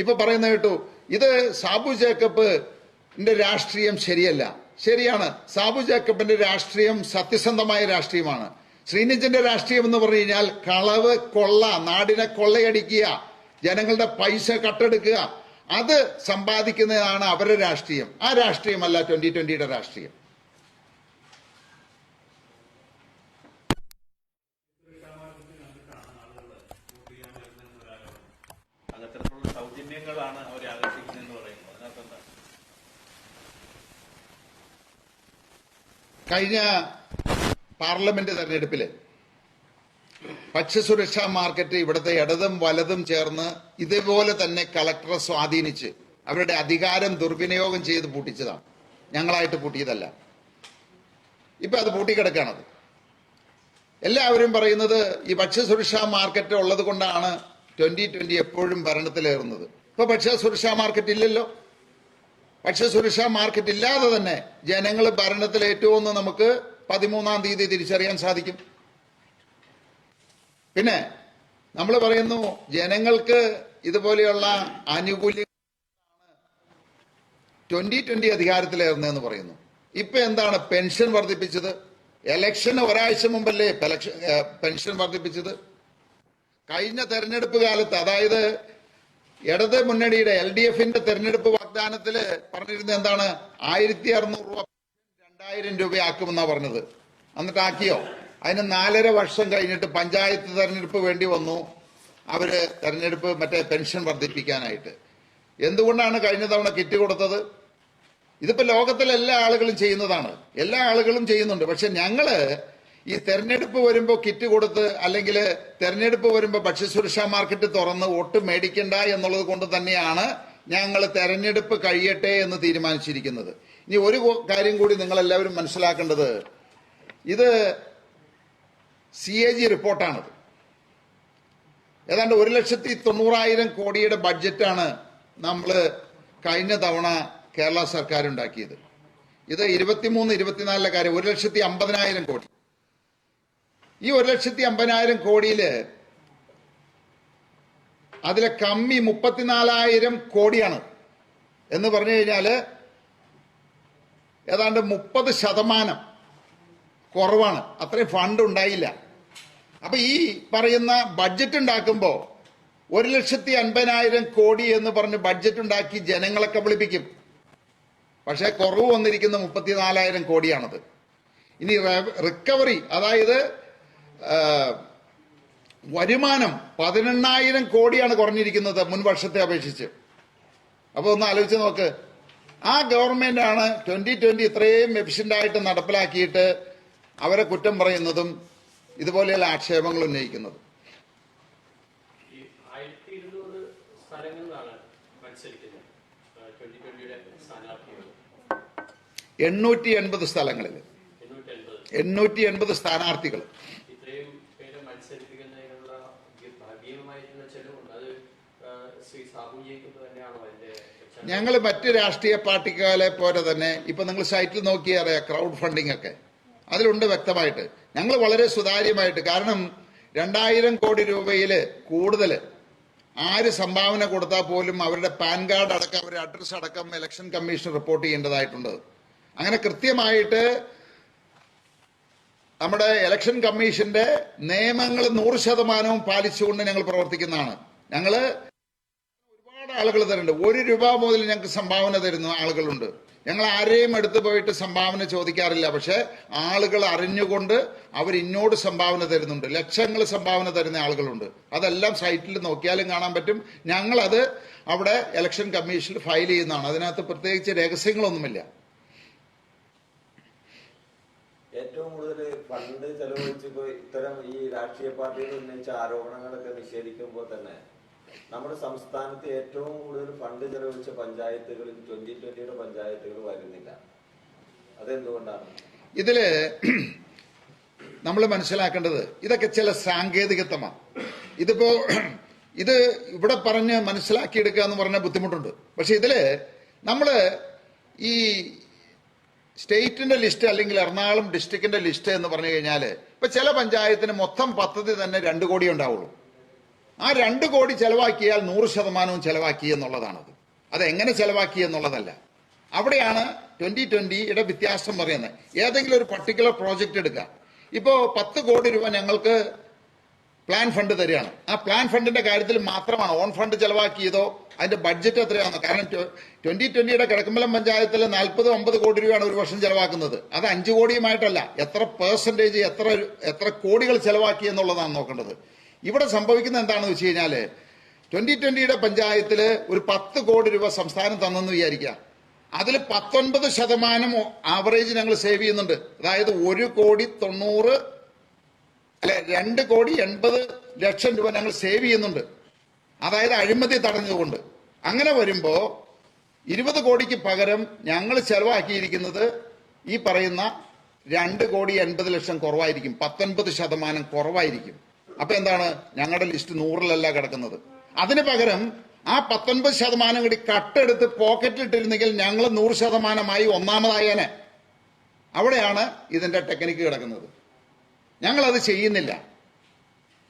ഇപ്പൊ പറയുന്ന കേട്ടു, ഇത് സാബു ജേക്കബിന്റെ രാഷ്ട്രീയം ശരിയല്ല. ശരിയാണ്, സാബു ജേക്കബിന്റെ രാഷ്ട്രീയം സത്യസന്ധമായ രാഷ്ട്രീയമാണ്. ശ്രീനിജന്റെ രാഷ്ട്രീയം എന്ന് പറഞ്ഞു കഴിഞ്ഞാൽ കളവ്, കൊള്ള, നാടിനെ കൊള്ളയടിക്കുക, ജനങ്ങളുടെ പൈസ കട്ടെടുക്കുക, അത് സമ്പാദിക്കുന്നതാണ് അവരുടെ രാഷ്ട്രീയം. ആ രാഷ്ട്രീയമല്ല 2020യുടെ രാഷ്ട്രീയം. കഴിഞ്ഞ പാർലമെന്റ് തെരഞ്ഞെടുപ്പില് ഭക്ഷ്യസുരക്ഷാ മാർക്കറ്റ് ഇവിടുത്തെ ഇടതും വലതും ചേർന്ന് ഇതേപോലെ തന്നെ കളക്ടറെ സ്വാധീനിച്ച് അവരുടെ അധികാരം ദുർവിനിയോഗം ചെയ്ത് പൂട്ടിച്ചതാണ്. ഞങ്ങളായിട്ട് പൂട്ടിയതല്ല. ഇപ്പൊ അത് പൂട്ടിക്കിടക്കാണത്. എല്ലാവരും പറയുന്നത് ഈ ഭക്ഷ്യസുരക്ഷാ മാർക്കറ്റ് ഉള്ളത് കൊണ്ടാണ് 2020 എപ്പോഴും ഭരണത്തിലേറുന്നത്. ഇപ്പൊ ഭക്ഷ്യസുരക്ഷാ മാർക്കറ്റ് ഇല്ലല്ലോ. ഭക്ഷ്യസുരക്ഷാ മാർക്കറ്റ് ഇല്ലാതെ തന്നെ ജനങ്ങൾ ഭരണത്തിലേറ്റുമെന്ന് നമുക്ക് 13-ാം തീയതി തിരിച്ചറിയാൻ സാധിക്കും. പിന്നെ നമ്മൾ പറയുന്നു ജനങ്ങൾക്ക് ഇതുപോലെയുള്ള ആനുകൂല്യങ്ങളാണ് 2020 അധികാരത്തിലേറുന്നതെന്ന് പറയുന്നു. ഇപ്പൊ എന്താണ് പെൻഷൻ വർദ്ധിപ്പിച്ചത്? ഇലക്ഷന് ഒരാഴ്ച മുമ്പല്ലേ പെൻഷൻ വർദ്ധിപ്പിച്ചത്. കഴിഞ്ഞ തെരഞ്ഞെടുപ്പ് കാലത്ത്, അതായത് ഇടത് മുന്നണിയുടെ LDFന്റെ തെരഞ്ഞെടുപ്പ് വാഗ്ദാനത്തില് പറഞ്ഞിരുന്നത് എന്താണ്? 1600 രൂപ 2000 രൂപയാക്കുമെന്നാ പറഞ്ഞത്. എന്നിട്ട് ആക്കിയോ? അതിന് 4.5 വർഷം കഴിഞ്ഞിട്ട് പഞ്ചായത്ത് തെരഞ്ഞെടുപ്പ് വേണ്ടി വന്നു അവര് തെരഞ്ഞെടുപ്പ് പെൻഷൻ വർദ്ധിപ്പിക്കാനായിട്ട്. എന്തുകൊണ്ടാണ് കഴിഞ്ഞ തവണ കിറ്റ് കൊടുത്തത്? ഇതിപ്പോ ലോകത്തിലെ എല്ലാ ആളുകളും ചെയ്യുന്നതാണ്, എല്ലാ ആളുകളും ചെയ്യുന്നുണ്ട്. പക്ഷെ ഞങ്ങള് ഈ തെരഞ്ഞെടുപ്പ് വരുമ്പോ കിറ്റ് കൊടുത്ത്, അല്ലെങ്കിൽ തെരഞ്ഞെടുപ്പ് വരുമ്പോ ഭക്ഷ്യസുരക്ഷാ മാർക്കറ്റ് തുറന്ന് വോട്ട് മേടിക്കണ്ട എന്നുള്ളത് കൊണ്ട് തന്നെയാണ് ഞങ്ങൾ തെരഞ്ഞെടുപ്പ് കഴിയട്ടെ എന്ന് തീരുമാനിച്ചിരിക്കുന്നത്. ഇനി ഒരു കാര്യം കൂടി നിങ്ങൾ എല്ലാവരും മനസ്സിലാക്കേണ്ടത്, ഇത് CAG റിപ്പോർട്ടാണത്. ഏതാണ്ട് 1,90,000 കോടിയുടെ ബഡ്ജറ്റാണ് നമ്മൾ കഴിഞ്ഞ തവണ കേരള സർക്കാർ ഉണ്ടാക്കിയത്. ഇത് 23-24 കാര്യം 1,50,000 കോടി. ഈ 1,50,000 കോടിയില് അതിലെ കമ്മി 34,000 കോടിയാണ് എന്ന് പറഞ്ഞു കഴിഞ്ഞാല് ഏതാണ്ട് 30% കുറവാണ്. അത്രയും ഫണ്ട് ഉണ്ടായില്ല. അപ്പൊ ഈ പറയുന്ന ബഡ്ജറ്റ് ഉണ്ടാക്കുമ്പോ 1,50,000 കോടി എന്ന് പറഞ്ഞ് ബഡ്ജറ്റ് ഉണ്ടാക്കി ജനങ്ങളെ കബളിപ്പിക്കും. പക്ഷേ കുറവ് വന്നിരിക്കുന്ന 34,000 കോടിയാണത്. ഇനി റിക്കവറി, അതായത് വരുമാനം 18,000 കോടിയാണ് കുറഞ്ഞിരിക്കുന്നത് മുൻ വർഷത്തെ അപേക്ഷിച്ച്. അപ്പോൾ ഒന്ന് ആലോചിച്ച് നോക്ക്. ആ ഗവൺമെന്റാണ് 2020 ഇത്രയും എഫിഷ്യന്റായിട്ട് നടപ്പിലാക്കിയിട്ട് അവരെ കുറ്റം പറയുന്നതും ഇതുപോലെയുള്ള ആക്ഷേപങ്ങൾ ഉന്നയിക്കുന്നതും. 1200 സ്ഥലങ്ങളിലാണ് മത്സരിക്കുന്നത് 2020യുടെ സ്ഥാനാർത്ഥികൾ. 880 സ്ഥലങ്ങളിൽ 880 സ്ഥാനാർത്ഥികൾ. ഇത്രയും പേരെ മത്സരിപ്പിക്കുന്നതിനുള്ള ഭീമമായിട്ടുള്ള ചെലവുണ്ട്. അത് ശ്രീ സാബുജിക്ക് തന്നെയാണോ അതിന്റെ? ഞങ്ങൾ മറ്റ് രാഷ്ട്രീയ പാർട്ടികളെ പോലെ തന്നെ ഇപ്പൊ നിങ്ങൾ സൈറ്റിൽ നോക്കിയാൽ അറിയാം, ക്രൗഡ് ഫണ്ടിംഗ് ഒക്കെ അതിലുണ്ട് വ്യക്തമായിട്ട്. ഞങ്ങൾ വളരെ സുതാര്യമായിട്ട്, കാരണം 2,000 കോടി രൂപയിൽ കൂടുതൽ ആര് സംഭാവന കൊടുത്താൽ പോലും അവരുടെ പാൻ കാർഡ് അടക്കം അവരുടെ അഡ്രസ് അടക്കം ഇലക്ഷൻ കമ്മീഷൻ റിപ്പോർട്ട് ചെയ്യേണ്ടതായിട്ടുണ്ട്. അങ്ങനെ കൃത്യമായിട്ട് നമ്മുടെ ഇലക്ഷൻ കമ്മീഷന്റെ നിയമങ്ങൾ 100% പാലിച്ചുകൊണ്ട് ഞങ്ങൾ പ്രവർത്തിക്കുന്നതാണ്. ഞങ്ങൾ ഒരുപാട് ആളുകൾ തരുന്നുണ്ട്. 1 രൂപ മുതൽ ഞങ്ങൾക്ക് സംഭാവന തരുന്ന ആളുകളുണ്ട്. ഞങ്ങൾ ആരെയും എടുത്തു പോയിട്ട് സംഭാവന ചോദിക്കാറില്ല. പക്ഷെ ആളുകൾ അറിഞ്ഞുകൊണ്ട് അവർ ഇന്നോട് സംഭാവന തരുന്നുണ്ട്. ലക്ഷങ്ങൾ സംഭാവന തരുന്ന ആളുകളുണ്ട്. അതെല്ലാം സൈറ്റിൽ നോക്കിയാലും കാണാൻ പറ്റും. ഞങ്ങളത് അവിടെ ഇലക്ഷൻ കമ്മീഷനിൽ ഫയൽ ചെയ്യുന്നതാണ്. അതിനകത്ത് പ്രത്യേകിച്ച് രഹസ്യങ്ങളൊന്നുമില്ല. ഏറ്റവും കൂടുതൽ ഫണ്ട് ചെലവഴിച്ച് ഇത്തരം ഈ രാഷ്ട്രീയ പാർട്ടികൾ ഉന്നയിച്ച ആരോപണങ്ങളൊക്കെ നിഷേധിക്കുമ്പോൾ തന്നെ നമ്മുടെ സംസ്ഥാനത്ത് ഏറ്റവും കൂടുതൽ ഫണ്ട് ചെലവഴിച്ച പഞ്ചായത്തുകളിൽ 2020യുടെ പഞ്ചായത്തുകൾ വരുന്നില്ല. അതെന്തുകൊണ്ടാണ്? ഇതില് നമ്മൾ മനസ്സിലാക്കേണ്ടത് ഇതൊക്കെ ചില സാങ്കേതികത്വമാണ്. ഇത് ഇവിടെ പറഞ്ഞ് മനസ്സിലാക്കിയെടുക്കുക എന്ന് പറഞ്ഞ ബുദ്ധിമുട്ടുണ്ട്. പക്ഷെ ഇതില് നമ്മള് ഈ സ്റ്റേറ്റിന്റെ ലിസ്റ്റ് അല്ലെങ്കിൽ എറണാകുളം ഡിസ്ട്രിക്റ്റിന്റെ ലിസ്റ്റ് എന്ന് പറഞ്ഞു കഴിഞ്ഞാൽ ഇപ്പൊ ചില പഞ്ചായത്തിന് മൊത്തം പദ്ധതി തന്നെ 2 കോടി ഉണ്ടാവുള്ളൂ. ആ 2 കോടി ചെലവാക്കിയാൽ 100% ചെലവാക്കി എന്നുള്ളതാണത്. അതെങ്ങനെ ചെലവാക്കി എന്നുള്ളതല്ല. അവിടെയാണ് 2020യുടെ വ്യത്യാസം പറയുന്നത്. ഏതെങ്കിലും ഒരു പർട്ടിക്കുലർ പ്രോജക്റ്റ് എടുക്കുക. ഇപ്പോ 10 കോടി രൂപ ഞങ്ങൾക്ക് പ്ലാൻ ഫണ്ട് തരികയാണ്. ആ പ്ലാൻ ഫണ്ടിന്റെ കാര്യത്തിൽ മാത്രമാണ് ഓൺ ഫണ്ട് ചെലവാക്കിയതോ അതിന്റെ ബഡ്ജറ്റ് എത്രയാണോ? കാരണം 2020യുടെ കിഴക്കമ്പലം പഞ്ചായത്തിൽ 40-50 കോടി രൂപയാണ് ഒരു വർഷം ചെലവാക്കുന്നത്. അത് 5 കോടിയുമായിട്ടല്ല, എത്ര പെർസെന്റേജ് എത്ര കോടികൾ ചെലവാക്കി എന്നുള്ളതാണ് നോക്കേണ്ടത്. ഇവിടെ സംഭവിക്കുന്നത് എന്താണെന്ന് വെച്ച് കഴിഞ്ഞാല് 2020യുടെ പഞ്ചായത്തില് ഒരു 10 കോടി രൂപ സംസ്ഥാനം തന്നെന്ന് വിചാരിക്കുക. അതിൽ 19% ആവറേജ് ഞങ്ങൾ സേവ് ചെയ്യുന്നുണ്ട്. അതായത് 2,80,00,000 രൂപ ഞങ്ങൾ സേവ് ചെയ്യുന്നുണ്ട്. അതായത് അഴിമതി തടഞ്ഞുകൊണ്ട്. അങ്ങനെ വരുമ്പോ 20 കോടിക്ക് പകരം ഞങ്ങൾ ചെലവാക്കിയിരിക്കുന്നത് ഈ പറയുന്ന 2,80,00,000 കുറവായിരിക്കും. 19% കുറവായിരിക്കും. അപ്പൊ എന്താണ്? ഞങ്ങളുടെ ലിസ്റ്റ് 100-ലല്ല കിടക്കുന്നത്. അതിന് പകരം ആ 19% കൂടി കട്ടെടുത്ത് പോക്കറ്റിലിട്ടിരുന്നെങ്കിൽ ഞങ്ങൾ 100%-മായി ഒന്നാമതായേനെ. അവിടെയാണ് ഇതിന്റെ ടെക്നിക്ക് കിടക്കുന്നത്. ഞങ്ങളത് ചെയ്യുന്നില്ല.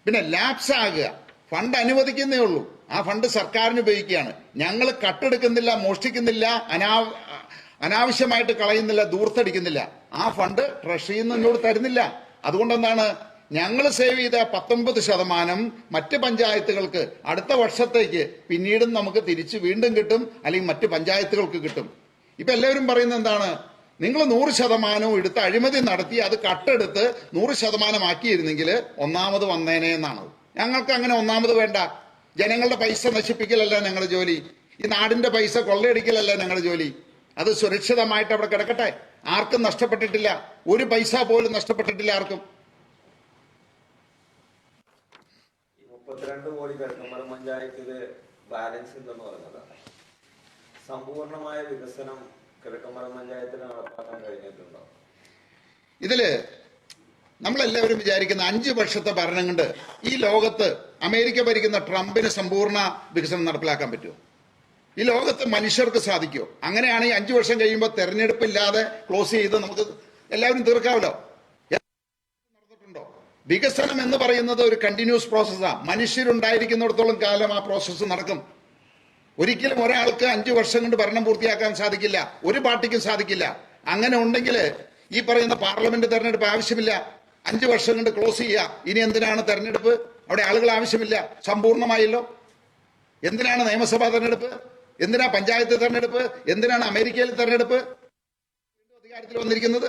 പിന്നെ ലാപ്സ് ആകുക, ഫണ്ട് അനുവദിക്കുന്നേ ഉള്ളൂ. ആ ഫണ്ട് സർക്കാരിന് ഉപയോഗിക്കുകയാണ്. ഞങ്ങൾ കട്ടെടുക്കുന്നില്ല, മോഷ്ടിക്കുന്നില്ല, അനാവശ്യമായിട്ട് കളയുന്നില്ല, ദൂർത്തടിക്കുന്നില്ല. ആ ഫണ്ട് ട്രഷറിയിൽ നിന്ന് ഇങ്ങോട്ട് തരുന്നില്ല. അതുകൊണ്ട് എന്താണ്? ഞങ്ങൾ സേവ് ചെയ്ത 19% മറ്റ് പഞ്ചായത്തുകൾക്ക് അടുത്ത വർഷത്തേക്ക് പിന്നീടും നമുക്ക് തിരിച്ച് വീണ്ടും കിട്ടും, അല്ലെങ്കിൽ മറ്റ് പഞ്ചായത്തുകൾക്ക് കിട്ടും. ഇപ്പൊ എല്ലാവരും പറയുന്നത് എന്താണ്? നിങ്ങൾ 100% എടുത്ത് അഴിമതി നടത്തി അത് കട്ടെടുത്ത് 100% ആക്കിയിരുന്നെങ്കിൽ ഒന്നാമത് വന്നേനെ എന്നാണ്. ഞങ്ങൾക്ക് അങ്ങനെ ഒന്നാമത് വേണ്ട. ജനങ്ങളുടെ പൈസ നശിപ്പിക്കലല്ല ഞങ്ങളുടെ ജോലി. ഈ നാടിന്റെ പൈസ കൊള്ളയടിക്കലല്ല ഞങ്ങളുടെ ജോലി. അത് സുരക്ഷിതമായിട്ട് അവിടെ കിടക്കട്ടെ. ആർക്കും നഷ്ടപ്പെട്ടിട്ടില്ല. ഒരു പൈസ പോലും നഷ്ടപ്പെട്ടിട്ടില്ല ആർക്കും. 32 കോടി കിഴക്കമ്പലം പഞ്ചായത്തില് ബാലൻസ് ഉണ്ടെന്ന് പറഞ്ഞതാണ്. സമ്പൂർണമായ വികസനം കിഴക്കമ്പലം പഞ്ചായത്തിന് നടപ്പാക്കാൻ കഴിഞ്ഞിട്ടുണ്ടോ? ഇതില് നമ്മളെല്ലാവരും വിചാരിക്കുന്ന 5 വർഷത്തെ ഭരണം കൊണ്ട് ഈ ലോകത്ത് അമേരിക്ക ഭരിക്കുന്ന ട്രംപിന് സമ്പൂർണ്ണ വികസനം നടപ്പിലാക്കാൻ പറ്റുമോ? ഈ ലോകത്ത് മനുഷ്യർക്ക് സാധിക്കുമോ? അങ്ങനെയാണെങ്കിൽ 5 വർഷം കഴിയുമ്പോൾ തെരഞ്ഞെടുപ്പില്ലാതെ ക്ലോസ് ചെയ്ത് നമുക്ക് എല്ലാവരും തീർക്കാമല്ലോ. നടന്നിട്ടുണ്ടോ? വികസനം എന്ന് പറയുന്നത് ഒരു കണ്ടിന്യൂസ് പ്രോസസ്സാണ്. മനുഷ്യരുണ്ടായിരിക്കുന്നിടത്തോളം കാലം ആ പ്രോസസ്സ് നടക്കും. ഒരിക്കലും ഒരാൾക്ക് 5 വർഷം കൊണ്ട് ഭരണം പൂർത്തിയാക്കാൻ സാധിക്കില്ല. ഒരു പാർട്ടിക്കും സാധിക്കില്ല. അങ്ങനെ ഉണ്ടെങ്കിൽ ഈ പറയുന്ന പാർലമെന്റ് തെരഞ്ഞെടുപ്പ് ആവശ്യമില്ല. 5 വർഷം കൊണ്ട് ക്ലോസ് ചെയ്യുക. ഇനി എന്തിനാണ് തെരഞ്ഞെടുപ്പ്? അവിടെ ആളുകൾ ആവശ്യമില്ല. സമ്പൂർണ്ണമായല്ലോ. എന്തിനാണ് നിയമസഭാ തെരഞ്ഞെടുപ്പ്? എന്തിനാ പഞ്ചായത്ത് തെരഞ്ഞെടുപ്പ്? എന്തിനാണ് അമേരിക്കയിൽ തെരഞ്ഞെടുപ്പ്? അധികാരത്തിൽ വന്നിരിക്കുന്നത്.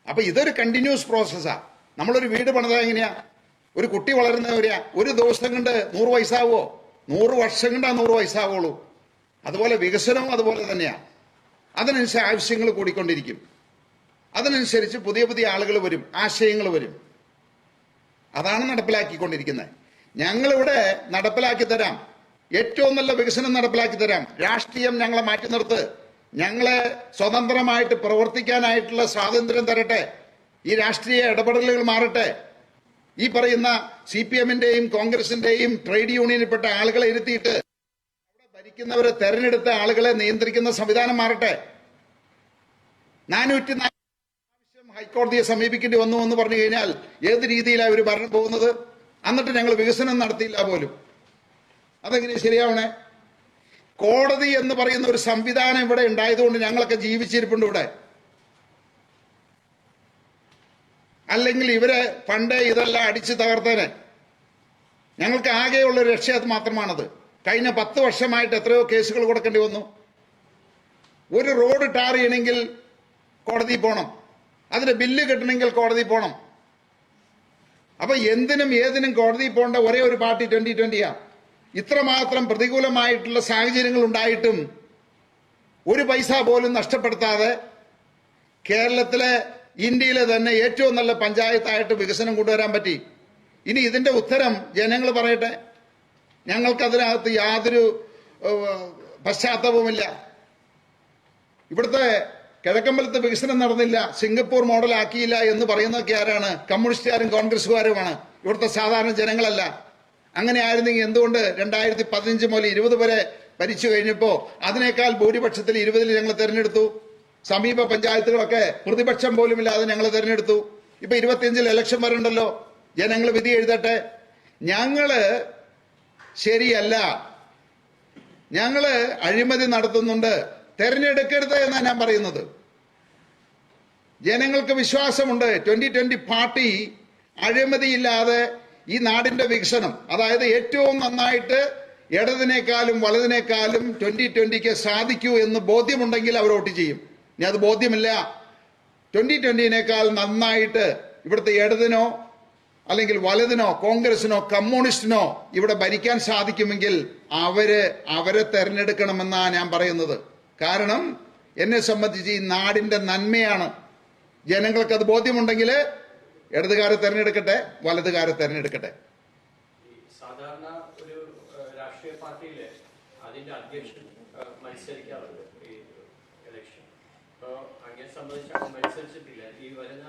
അപ്പൊ ഇതൊരു കണ്ടിന്യൂസ് പ്രോസസ്സാ. നമ്മളൊരു വീട് പണിതാ എങ്ങനെയാ? ഒരു കുട്ടി വളരുന്നവരെയാ ഒരു ദിവസം കൊണ്ട് 100 വയസ്സാവോ? 100 വർഷം കൊണ്ടാ 100 വയസ്സാവുള്ളൂ. അതുപോലെ വികസനവും അതുപോലെ തന്നെയാ. അതിനനുസരിച്ച് ആവശ്യങ്ങൾ കൂടിക്കൊണ്ടിരിക്കും. അതിനനുസരിച്ച് പുതിയ പുതിയ ആളുകൾ വരും, ആശയങ്ങൾ വരും. അതാണ് നടപ്പിലാക്കിക്കൊണ്ടിരിക്കുന്നത്. ഞങ്ങളിവിടെ നടപ്പിലാക്കി തരാം, ഏറ്റവും നല്ല വികസനം നടപ്പിലാക്കി തരാം. രാഷ്ട്രീയം ഞങ്ങളെ മാറ്റി നിർത്ത്, ഞങ്ങളെ സ്വതന്ത്രമായിട്ട് പ്രവർത്തിക്കാനായിട്ടുള്ള സ്വാതന്ത്ര്യം തരട്ടെ. ഈ രാഷ്ട്രീയ ഇടപെടലുകൾ മാറട്ടെ. ഈ പറയുന്ന CPM-ന്റെയും കോൺഗ്രസിന്റെയും ട്രേഡ് യൂണിയനിൽപ്പെട്ട ആളുകളെ ഇരുത്തിയിട്ട് അവിടെ ഭരിക്കുന്നവരെ തെരഞ്ഞെടുത്ത ആളുകളെ നിയന്ത്രിക്കുന്ന സംവിധാനം മാറട്ടെ. 404 ഹൈക്കോടതിയെ സമീപിക്കേണ്ടി വന്നു എന്ന് പറഞ്ഞു കഴിഞ്ഞാൽ ഏത് രീതിയിലാണ് ഇവർ ഭരണം പോകുന്നത്? എന്നിട്ട് ഞങ്ങൾ വികസനം നടത്തിയില്ല പോലും. അതെങ്ങനെ ശരിയാവണേ? കോടതി എന്ന് പറയുന്ന ഒരു സംവിധാനം ഇവിടെ ഉണ്ടായതുകൊണ്ട് ഞങ്ങളൊക്കെ ജീവിച്ചിരിപ്പുണ്ട് ഇവിടെ. അല്ലെങ്കിൽ ഇവരെ പണ്ടേ ഇതെല്ലാം അടിച്ചു തകർത്തേനെ. ഞങ്ങൾക്ക് ആകെയുള്ള ഒരു രക്ഷ അത് മാത്രമാണത്. കഴിഞ്ഞ 10 വർഷമായിട്ട് എത്രയോ കേസുകൾ കൊടുക്കേണ്ടി വന്നു. ഒരു റോഡ് ടാർ ചെയ്യണമെങ്കിൽ കോടതി പോകണം, അതിന്റെ ബില്ല് കിട്ടണമെങ്കിൽ കോടതി പോകണം. അപ്പൊ എന്തിനും ഏതിനും കോടതി പോകേണ്ട ഒരേ ഒരു പാർട്ടി 2020-യാ. ഇത്രമാത്രം പ്രതികൂലമായിട്ടുള്ള സാഹചര്യങ്ങൾ ഉണ്ടായിട്ടും ഒരു പൈസ പോലും നഷ്ടപ്പെടുത്താതെ കേരളത്തിലെ, ഇന്ത്യയിലെ തന്നെ ഏറ്റവും നല്ല പഞ്ചായത്തായിട്ട് വികസനം കൊണ്ടുവരാൻ പറ്റി. ഇനി ഇതിന്റെ ഉത്തരം ജനങ്ങൾ പറയട്ടെ. ഞങ്ങൾക്കതിനകത്ത് യാതൊരു പശ്ചാത്തലവുമില്ല. ഇവിടുത്തെ കിഴക്കമ്പലത്ത് വികസനം നടന്നില്ല, സിംഗപ്പൂർ മോഡലാക്കിയില്ല എന്ന് പറയുന്നതൊക്കെ ആരാണ്? കമ്മ്യൂണിസ്റ്റുകാരും കോൺഗ്രസുകാരുമാണ്, ഇവിടുത്തെ സാധാരണ ജനങ്ങളല്ല. അങ്ങനെ ആയിരുന്നെങ്കിൽ എന്തുകൊണ്ട് 2015 മുതൽ 20 വരെ ഭരിച്ചു കഴിഞ്ഞപ്പോൾ അതിനേക്കാൾ ഭൂരിപക്ഷത്തിൽ 20-ൽ ഞങ്ങൾ തെരഞ്ഞെടുത്തു? സമീപ പഞ്ചായത്തുകളൊക്കെ പ്രതിപക്ഷം പോലുമില്ലാതെ ഞങ്ങൾ തെരഞ്ഞെടുത്തു. ഇപ്പൊ 25-ൽ ഇലക്ഷൻ വരണ്ടല്ലോ, ജനങ്ങൾ വിധി എഴുതട്ടെ. ഞങ്ങള് ശരിയല്ല, ഞങ്ങള് അഴിമതി നടത്തുന്നുണ്ട്, തെരഞ്ഞെടുക്കരുത് എന്നാണ് ഞാൻ പറയുന്നത്. ജനങ്ങൾക്ക് വിശ്വാസമുണ്ട് 2020 പാർട്ടി അഴിമതിയില്ലാതെ ഈ നാടിന്റെ വികസനം, അതായത് ഏറ്റവും നന്നായിട്ട് ഇടതിനേക്കാളും വലതിനേക്കാളും 2020-ക്ക് സാധിക്കൂ എന്ന് ബോധ്യമുണ്ടെങ്കിൽ അവർ വോട്ട് ചെയ്യും. ഇനി അത് ബോധ്യമില്ല, 2020-നേക്കാൾ നന്നായിട്ട് ഇവിടുത്തെ ഇടതിനോ അല്ലെങ്കിൽ വലതിനോ കോൺഗ്രസിനോ കമ്മ്യൂണിസ്റ്റിനോ ഇവിടെ ഭരിക്കാൻ സാധിക്കുമെങ്കിൽ അവരെ തെരഞ്ഞെടുക്കണമെന്നാണ് ഞാൻ പറയുന്നത്. കാരണം എന്നെ സംബന്ധിച്ച് ഈ നാടിന്റെ നന്മയാണ്. ജനങ്ങൾക്ക് അത് ബോധ്യമുണ്ടെങ്കിൽ ഇടതുകാരെ തെരഞ്ഞെടുക്കട്ടെ, വലതുകാരെ തെരഞ്ഞെടുക്കട്ടെ. സാധാരണ ഒരു രാഷ്ട്രീയ പാർട്ടിയില് അതിന്റെ അധ്യക്ഷൻ മത്സരിക്കാറുണ്ട് ഈ ഇലക്ഷൻ. അപ്പോൾ അങ്ങനെ സംബന്ധിച്ച് അങ്ങ് മത്സരിച്ചിട്ടില്ല. ഈ വരുന്ന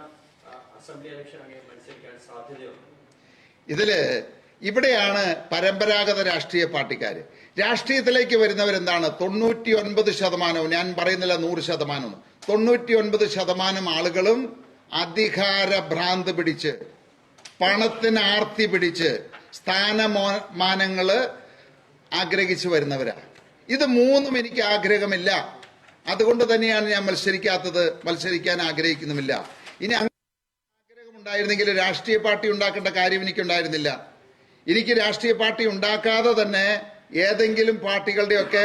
അസംബ്ലി ഇലക്ഷൻ അങ്ങനെ മത്സരിക്കാൻ സാധ്യതയുണ്ട്. ഇവിടെയാണ് പരമ്പരാഗത രാഷ്ട്രീയ പാർട്ടിക്കാര് രാഷ്ട്രീയത്തിലേക്ക് വരുന്നവരെന്താണ്? 99%, ഞാൻ പറയുന്നില്ല 100%, 99% ആളുകളും അധികാര ഭ്രാന്ത് പിടിച്ച്, പണത്തിന് ആർത്തി പിടിച്ച്, സ്ഥാനമാനങ്ങള് ആഗ്രഹിച്ചു വരുന്നവരാണ്. ഇത് മൂന്നും എനിക്ക് ആഗ്രഹമില്ല. അതുകൊണ്ട് തന്നെയാണ് ഞാൻ മത്സരിക്കാത്തത്, മത്സരിക്കാൻ ആഗ്രഹിക്കുന്നുമില്ല. ഇനി ആഗ്രഹമുണ്ടായിരുന്നെങ്കിൽ രാഷ്ട്രീയ പാർട്ടി ഉണ്ടാക്കേണ്ട കാര്യം എനിക്കുണ്ടായിരുന്നില്ല. എനിക്ക് രാഷ്ട്രീയ പാർട്ടി ഉണ്ടാക്കാതെ തന്നെ ഏതെങ്കിലും പാർട്ടികളുടെയൊക്കെ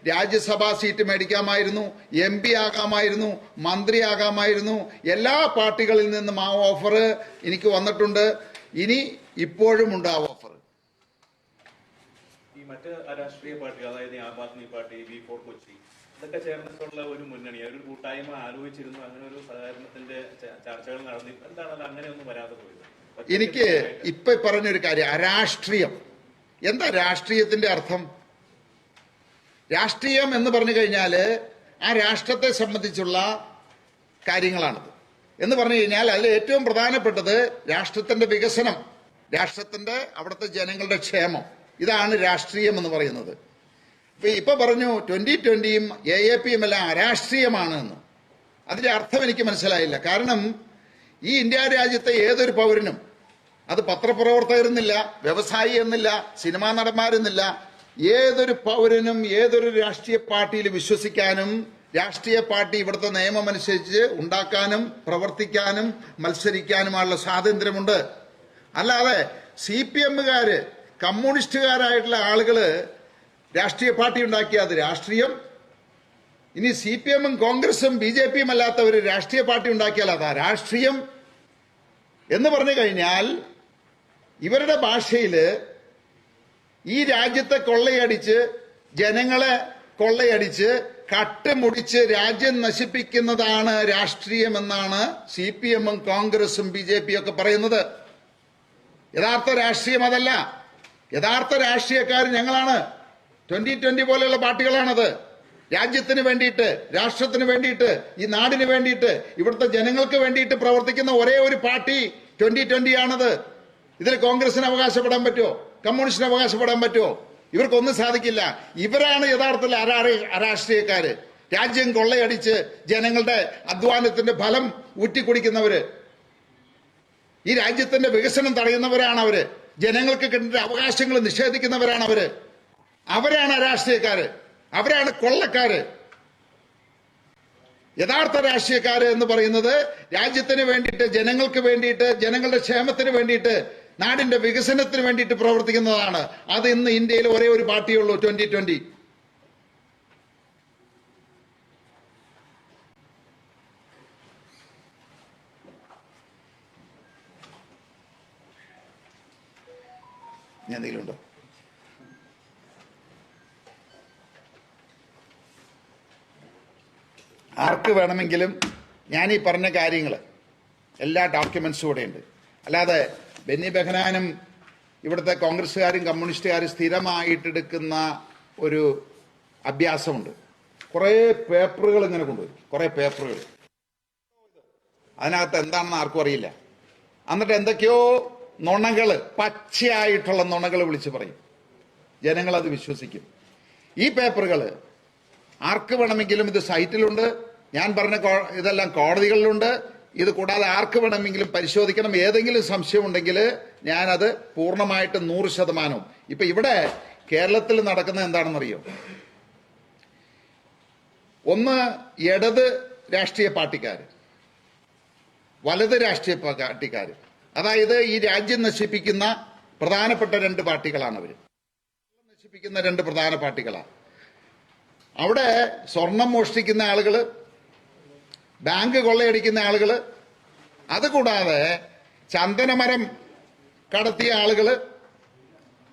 രാജ്യസഭാ സീറ്റ് മേടിക്കാമായിരുന്നു, MP ആകാമായിരുന്നു, മന്ത്രിയാകാമായിരുന്നു. എല്ലാ പാർട്ടികളിൽ നിന്നും ആ ഓഫർ എനിക്ക് വന്നിട്ടുണ്ട്. ഇപ്പോഴും ഉണ്ട് ആ ഓഫർ. ഈ മറ്റ് രാഷ്ട്രീയ പാർട്ടികൾ, അതായത് ആം ആദ്മി പാർട്ടി, V4 കൊച്ചി, ഇതൊക്കെ ചേർന്നിട്ടുള്ള ഒരു മുന്നണി, ഒരു കൂട്ടായ്മ ആലോചിച്ചിരുന്നു, അങ്ങനെ ഒരു സഹകരണത്തിന്റെ ചർച്ചകൾ നടന്നി. എന്താണല്ലോ അങ്ങനെ ഒന്നും വരാതെ പോയത്? എനിക്ക് ഇപ്പൊ പറഞ്ഞൊരു കാര്യം, അരാഷ്ട്രീയം. എന്താ രാഷ്ട്രീയത്തിന്റെ അർത്ഥം? രാഷ്ട്രീയം എന്ന് പറഞ്ഞു കഴിഞ്ഞാൽ ആ രാഷ്ട്രത്തെ സംബന്ധിച്ചുള്ള കാര്യങ്ങളാണത്. എന്ന് പറഞ്ഞു കഴിഞ്ഞാൽ അതിൽ ഏറ്റവും പ്രധാനപ്പെട്ടത് രാഷ്ട്രത്തിന്റെ വികസനം, രാഷ്ട്രത്തിന്റെ അവിടുത്തെ ജനങ്ങളുടെ ക്ഷേമം. ഇതാണ് രാഷ്ട്രീയം എന്ന് പറയുന്നത്. ഇപ്പൊ പറഞ്ഞു 2020-യും AAP-യും എല്ലാം അരാഷ്ട്രീയമാണ് എന്ന്. അതിന്റെ അർത്ഥം എനിക്ക് മനസ്സിലായില്ല. കാരണം ഈ ഇന്ത്യ രാജ്യത്തെ ഏതൊരു പൗരനും, അത് പത്രപ്രവർത്തകരെന്നില്ല, വ്യവസായി എന്നില്ല, സിനിമാ നടന്മാരെന്നില്ല, ഏതൊരു പൗരനും ഏതൊരു രാഷ്ട്രീയ പാർട്ടിയിൽ വിശ്വസിക്കാനും രാഷ്ട്രീയ പാർട്ടി ഇവിടുത്തെ നിയമമനുസരിച്ച് ഉണ്ടാക്കാനും പ്രവർത്തിക്കാനും മത്സരിക്കാനുമുള്ള സ്വാതന്ത്ര്യമുണ്ട്. അല്ലാതെ CPM-കാര്, കമ്മ്യൂണിസ്റ്റുകാരായിട്ടുള്ള ആളുകള് രാഷ്ട്രീയ പാർട്ടി ഉണ്ടാക്കിയ അത് രാഷ്ട്രീയം. ഇനി CPM-ഉം കോൺഗ്രസും BJP-യും അല്ലാത്ത ഒരു രാഷ്ട്രീയ പാർട്ടി ഉണ്ടാക്കിയാൽ അതാ രാഷ്ട്രീയം എന്ന് പറഞ്ഞു കഴിഞ്ഞാൽ ഇവരുടെ ഭാഷയിൽ ഈ രാജ്യത്തെ കൊള്ളയടിച്ച് ജനങ്ങളെ കൊള്ളയടിച്ച് കട്ടുമുടിച്ച് രാജ്യം നശിപ്പിക്കുന്നതാണ് രാഷ്ട്രീയമെന്നാണ് CPM-ഉം കോൺഗ്രസും BJP-യും ഒക്കെ പറയുന്നത്. യഥാർത്ഥ രാഷ്ട്രീയം അതല്ല. യഥാർത്ഥ രാഷ്ട്രീയക്കാർ ഞങ്ങളാണ്. 2020 പോലെയുള്ള പാർട്ടികളാണത്. രാജ്യത്തിന് വേണ്ടിയിട്ട്, രാഷ്ട്രത്തിന് വേണ്ടിയിട്ട്, ഈ നാടിന് വേണ്ടിയിട്ട്, ഇവിടുത്തെ ജനങ്ങൾക്ക് വേണ്ടിയിട്ട് പ്രവർത്തിക്കുന്ന ഒരേ ഒരു പാർട്ടി 2020 ആണത്. ഇതിൽ കോൺഗ്രസിന് അവകാശപ്പെടാൻ പറ്റുമോ? കമ്മ്യൂണിസ്റ്റിന് അവകാശപ്പെടാൻ പറ്റുമോ? ഇവർക്കൊന്നും സാധിക്കില്ല. ഇവരാണ് യഥാർത്ഥത്തിൽ അരാഷ്ട്രീയക്കാര്. രാജ്യം കൊള്ളയടിച്ച് ജനങ്ങളുടെ അധ്വാനത്തിന്റെ ഫലം ഊറ്റിക്കുടിക്കുന്നവര്, ഈ രാജ്യത്തിന്റെ വികസനം തടയുന്നവരാണ് അവര്. ജനങ്ങൾക്ക് കിട്ടുന്ന അവകാശങ്ങൾ നിഷേധിക്കുന്നവരാണ് അവര്. അവരാണ് അരാഷ്ട്രീയക്കാര്, അവരാണ് കൊള്ളക്കാര്. യഥാർത്ഥ രാഷ്ട്രീയക്കാര് എന്ന് പറയുന്നത് രാജ്യത്തിന് വേണ്ടിയിട്ട്, ജനങ്ങൾക്ക് വേണ്ടിയിട്ട്, ജനങ്ങളുടെ ക്ഷേമത്തിന് വേണ്ടിയിട്ട്, നാടിന്റെ വികസനത്തിന് വേണ്ടിയിട്ട് പ്രവർത്തിക്കുന്നതാണ്. അത് ഇന്ന് ഇന്ത്യയിൽ ഒരേ ഒരു പാർട്ടിയേ ഉള്ളൂ, 2020. എന്തെങ്കിലും ഉണ്ടോ? ആർക്ക് വേണമെങ്കിലും ഞാൻ ഈ പറഞ്ഞ കാര്യങ്ങൾ എല്ലാ ഡോക്യുമെന്റ്സും ഇവിടെ ഉണ്ട്. അല്ലാതെ ബെന്നി ബെഹനാനും ഇവിടുത്തെ കോൺഗ്രസ്സുകാരും കമ്മ്യൂണിസ്റ്റുകാരും സ്ഥിരമായിട്ടെടുക്കുന്ന ഒരു അഭ്യാസമുണ്ട്. കുറേ പേപ്പറുകൾ ഇങ്ങനെ കൊണ്ടുവരും, കുറേ പേപ്പറുകൾ. അതിനകത്ത് എന്താണെന്ന് ആർക്കും അറിയില്ല. എന്നിട്ട് എന്തൊക്കെയോ നുണകള്, പച്ചയായിട്ടുള്ള നുണകൾ വിളിച്ചു പറയും. ജനങ്ങളത് വിശ്വസിക്കും. ഈ പേപ്പറുകൾ ആർക്ക് വേണമെങ്കിലും, ഇത് സൈറ്റിലുണ്ട്, ഞാൻ പറഞ്ഞ ഇതെല്ലാം കോടതികളിലുണ്ട്. ഇത് കൂടാതെ ആർക്ക് വേണമെങ്കിലും പരിശോധിക്കണം. ഏതെങ്കിലും സംശയമുണ്ടെങ്കിൽ ഞാനത് പൂർണ്ണമായിട്ട് 100%. ഇപ്പൊ ഇവിടെ കേരളത്തിൽ നടക്കുന്നത് എന്താണെന്നറിയോ? ഒന്ന് ഇടത് രാഷ്ട്രീയ പാർട്ടിക്കാർ, വലത് രാഷ്ട്രീയ പാർട്ടിക്കാർ. അതായത് ഈ രാജ്യം നശിപ്പിക്കുന്ന പ്രധാനപ്പെട്ട 2 പാർട്ടികളാണ് അവര്. നശിപ്പിക്കുന്ന 2 പ്രധാന പാർട്ടികളാണ്. അവിടെ സ്വർണം മോഷ്ടിക്കുന്ന ആളുകള്, ബാങ്ക് കൊള്ളയടിക്കുന്ന ആളുകള്, അതുകൂടാതെ ചന്ദനമരം കടത്തിയ ആളുകള്,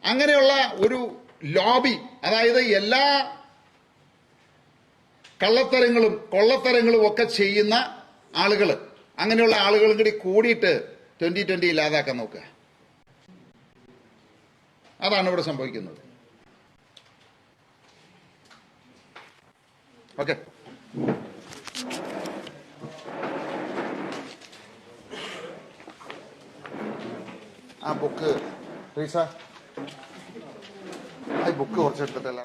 അങ്ങനെയുള്ള ഒരു ലോബി, അതായത് എല്ലാ കള്ളത്തരങ്ങളും കൊള്ളത്തരങ്ങളും ഒക്കെ ചെയ്യുന്ന ആളുകള്, അങ്ങനെയുള്ള ആളുകളും കൂടി കൂടിയിട്ട് 2020 ഇല്ലാതാക്കാൻ നോക്കുക. അതാണ് ഇവിടെ സംഭവിക്കുന്നത്. ഓക്കെ, ആ ബുക്ക് റീസ, ആ ബുക്ക് കുറച്ചെടുത്തിട്ടല്ല.